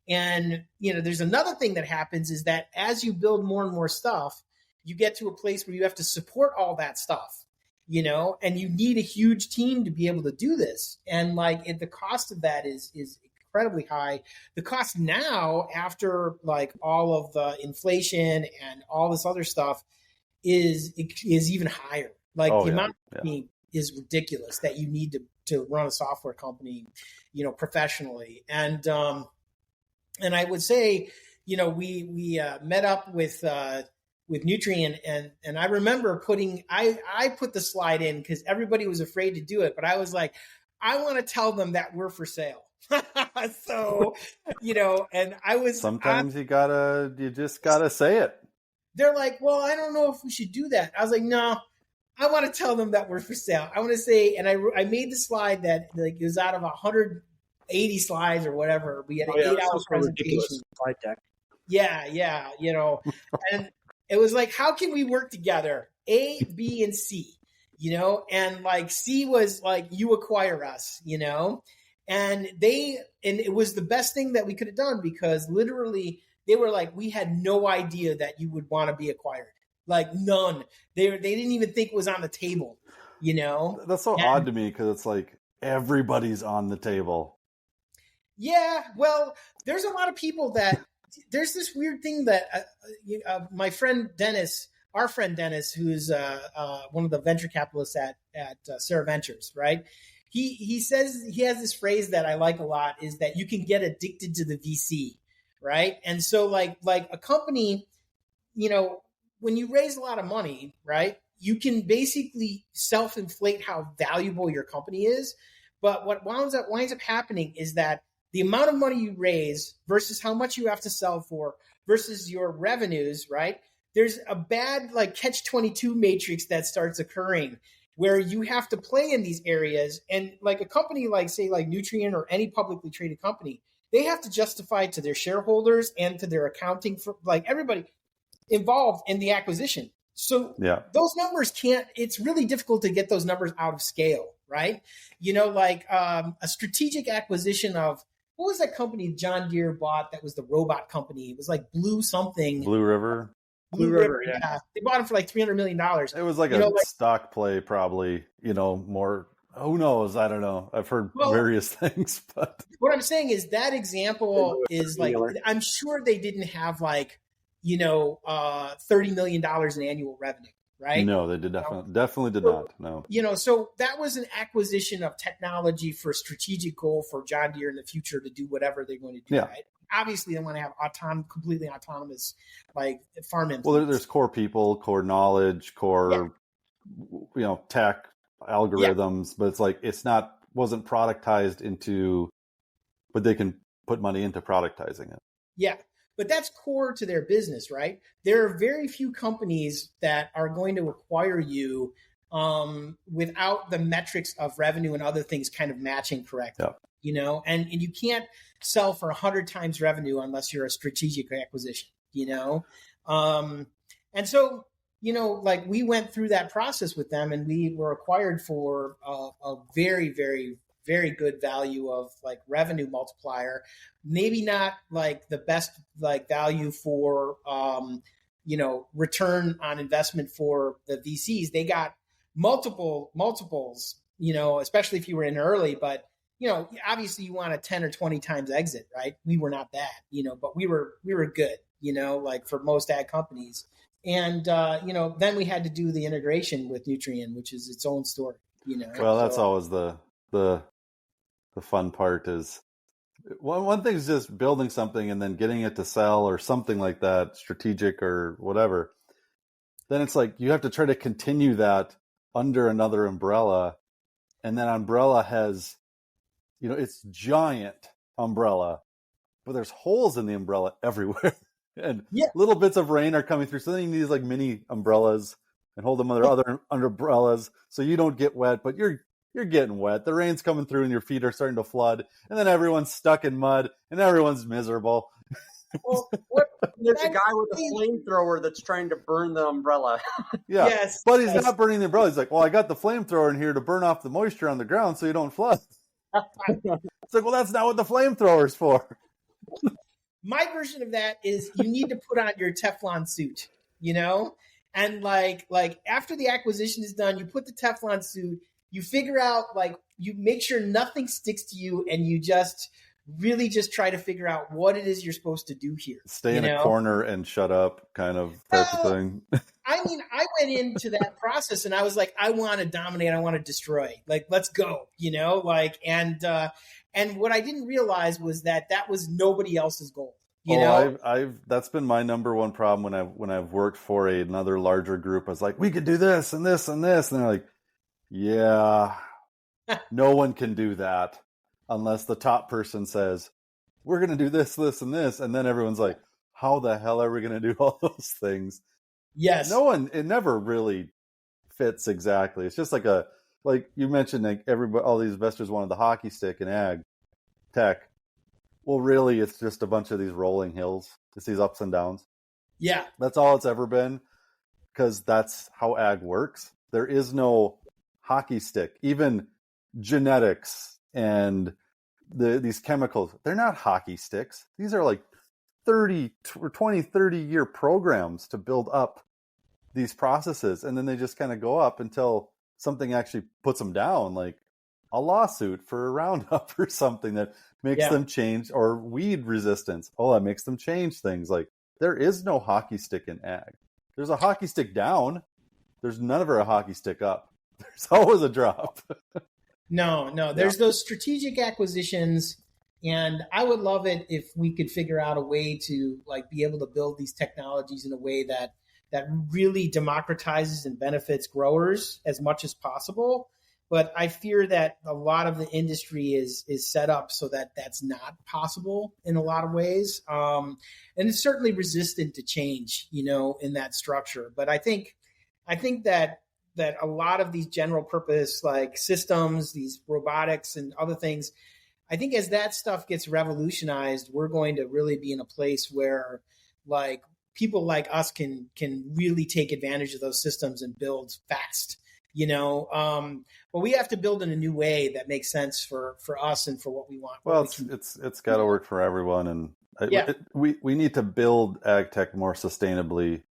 And there's another thing that happens is that as you build more and more stuff, you get to a place where you have to support all that stuff, and you need a huge team to be able to do this. And like the cost of that is incredibly high. The cost now, after like all of the inflation and all this other stuff, is even higher. Like the amount of money is ridiculous that you need to run a software company, professionally. And I would say, we met up with Nutrien, and I remember I put the slide in because everybody was afraid to do it, but I was like, I want to tell them that we're for sale. So, and I was sometimes you just gotta say it. They're like, well, I don't know if we should do that. I was like, no, I want to tell them that we're for sale. I want to say, and I made the slide that like it was out of 180 slides or whatever. We had an 8-hour presentation. Slide deck. Yeah, and it was like, how can we work together? A, B, and C, and like C was like, you acquire us, and it was the best thing that we could have done because literally they were like, we had no idea that you would want to be acquired. Like none. They didn't even think it was on the table, That's so odd to me because it's like everybody's on the table. Yeah, well, there's a lot of people that there's this weird thing that my friend Dennis, our friend Dennis, who's one of the venture capitalists at Sarah Ventures, right? He says he has this phrase that I like a lot is that you can get addicted to the VC, right? And so like a company, when you raise a lot of money, right, you can basically self-inflate how valuable your company is. But what winds up happening is that the amount of money you raise versus how much you have to sell for versus your revenues, right? There's a bad like catch-22 matrix that starts occurring where you have to play in these areas. And like a company like, say, like Nutrien or any publicly traded company, they have to justify to their shareholders and to their accounting for like everybody involved in the acquisition. So those numbers it's really difficult to get those numbers out of scale, right? Like a strategic acquisition of, what was that company John Deere bought that was the robot company? It was like Blue something. Blue River. Blue River, yeah. They bought him for like $300 million. It was like stock play, probably, more. Who knows? I don't know. I've heard various things, but what I'm saying is that example is like, I'm sure they didn't have like, $30 million in annual revenue, right? No, they did definitely did not. No. So that was an acquisition of technology for strategic goal for John Deere in the future to do whatever they're going to do, right? Obviously, they want to have completely autonomous, like farm implements. Well, there's core people, core knowledge, core, tech algorithms, but it's like wasn't productized into, but they can put money into productizing it. Yeah, but that's core to their business, right? There are very few companies that are going to acquire you without the metrics of revenue and other things kind of matching correctly. Yeah. And you can't sell for 100 times revenue unless you're a strategic acquisition, And so, like we went through that process with them and we were acquired for a very, very, very good value of like revenue multiplier, maybe not like the best like value for, return on investment for the VCs. They got multiples, especially if you were in early, but obviously you want a 10 or 20 times exit, right? We were not that, but we were good, like for most ag companies. And, then we had to do the integration with Nutrien, which is its own story, Well, that's always the fun part is one thing is just building something and then getting it to sell or something like that, strategic or whatever. Then it's like, you have to try to continue that under another umbrella. And that umbrella has, it's giant umbrella, but there's holes in the umbrella everywhere. And little bits of rain are coming through. So then you need these like mini umbrellas and hold them under other umbrellas so you don't get wet, but you're getting wet. The rain's coming through and your feet are starting to flood. And then everyone's stuck in mud and everyone's miserable. Well, there's a guy with a flamethrower that's trying to burn the umbrella. Yeah, yes, but he's not burning the umbrella. He's like, well, I got the flamethrower in here to burn off the moisture on the ground so you don't flood. It's like, well, that's not what the flamethrower's for. My version of that is you need to put on your Teflon suit, and like after the acquisition is done, you put the Teflon suit, you figure out, like, you make sure nothing sticks to you, and you just really just try to figure out what it is you're supposed to do here. Stay in a corner and shut up kind of type of thing. I mean, I went into that process and I was like, I want to dominate. I want to destroy. Like, let's go, and what I didn't realize was that was nobody else's goal. That's been my number one problem when I've worked for another larger group. I was like, we could do this and this and this. And they're like, yeah, no one can do that unless the top person says, we're going to do this, this, and this. And then everyone's like, how the hell are we going to do all those things? Yes. It never really fits exactly. It's just like you mentioned, like all these investors wanted the hockey stick in ag tech. Well, really, it's just a bunch of these rolling hills. It's these ups and downs. Yeah. That's all it's ever been, because that's how ag works. There is no hockey stick. Even genetics and these chemicals, they're not hockey sticks. These are like 30 year programs to build up these processes. And then they just kind of go up until something actually puts them down, like a lawsuit for a Roundup or something that makes them change, or weed resistance. Oh, that makes them change things. Like, there is no hockey stick in ag. There's a hockey stick down. There's never a hockey stick up. There's always a drop. No. There's those strategic acquisitions, and I would love it if we could figure out a way to like be able to build these technologies in a way that really democratizes and benefits growers as much as possible. But I fear that a lot of the industry is set up so that that's not possible in a lot of ways, and it's certainly resistant to change, in that structure. But I think that a lot of these general purpose like systems, these robotics and other things, I think as that stuff gets revolutionized, we're going to really be in a place where like people like us can really take advantage of those systems and build fast. But we have to build in a new way that makes sense for us and for what we want. Well, it's got to work for everyone, and we need to build ag tech more sustainably.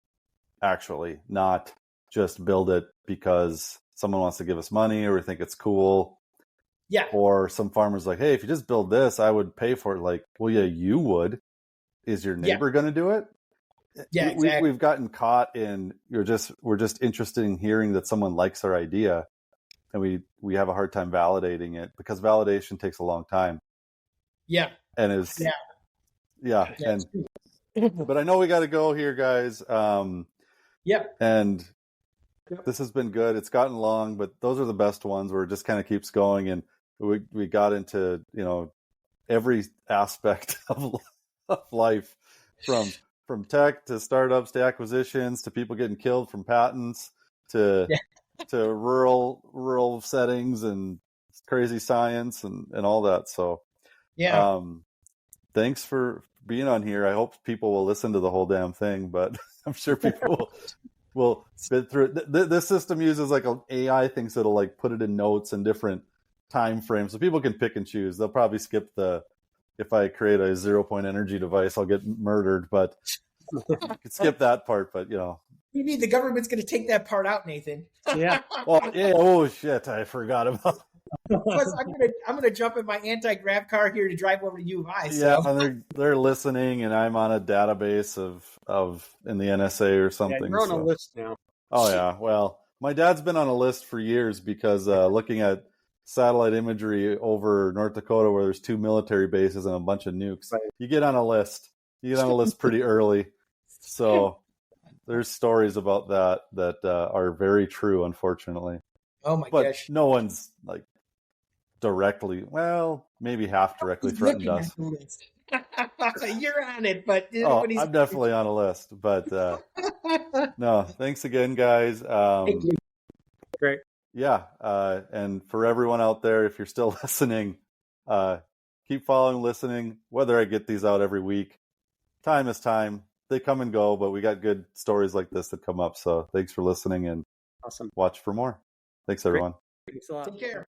Actually, not just build it because someone wants to give us money or we think it's cool. Yeah. Or some farmers like, hey, if you just build this, I would pay for it. Like, well, yeah, you would. Is your neighbor going to do it? Yeah, exactly. We've gotten caught in we're just interested in hearing that someone likes our idea, and we have a hard time validating it because validation takes a long time. Yeah, and but I know we got to go here, guys. And this has been good. It's gotten long, but those are the best ones where it just kind of keeps going, and we got into every aspect of life from tech to startups to acquisitions to people getting killed from patents to rural settings and crazy science and all that. So thanks for being on here. I hope people will listen to the whole damn thing, but I'm sure people will spit through it. This system uses like an AI thing, so it'll like put it in notes and different time frames so people can pick and choose. They'll probably skip if I create a 0-point energy device, I'll get murdered, but you can skip that part. But maybe the government's going to take that part out, Nathan. Yeah. Well, yeah. Oh shit, I forgot about. Plus, I'm gonna jump in my anti-grav car here to drive over to U of I. So. Yeah, and they're listening, and I'm on a database of in the NSA or something. Yeah, you're on a list now. Oh yeah, well, my dad's been on a list for years because looking at satellite imagery over North Dakota, where there's 2 military bases and a bunch of nukes, right. You get on a list. You get on a list pretty early, so there's stories about that are very true, unfortunately. Oh my but gosh! No one's like directly, well, maybe half directly threatened us. You're on it, but I'm definitely on a list. But no, thanks again, guys. Thank you. Great. Yeah, and for everyone out there, if you're still listening, keep following, listening. Whether I get these out every week, time is time. They come and go, but we got good stories like this that come up. So thanks for listening, and awesome. Watch for more. Thanks, everyone. Thanks a lot. Take care.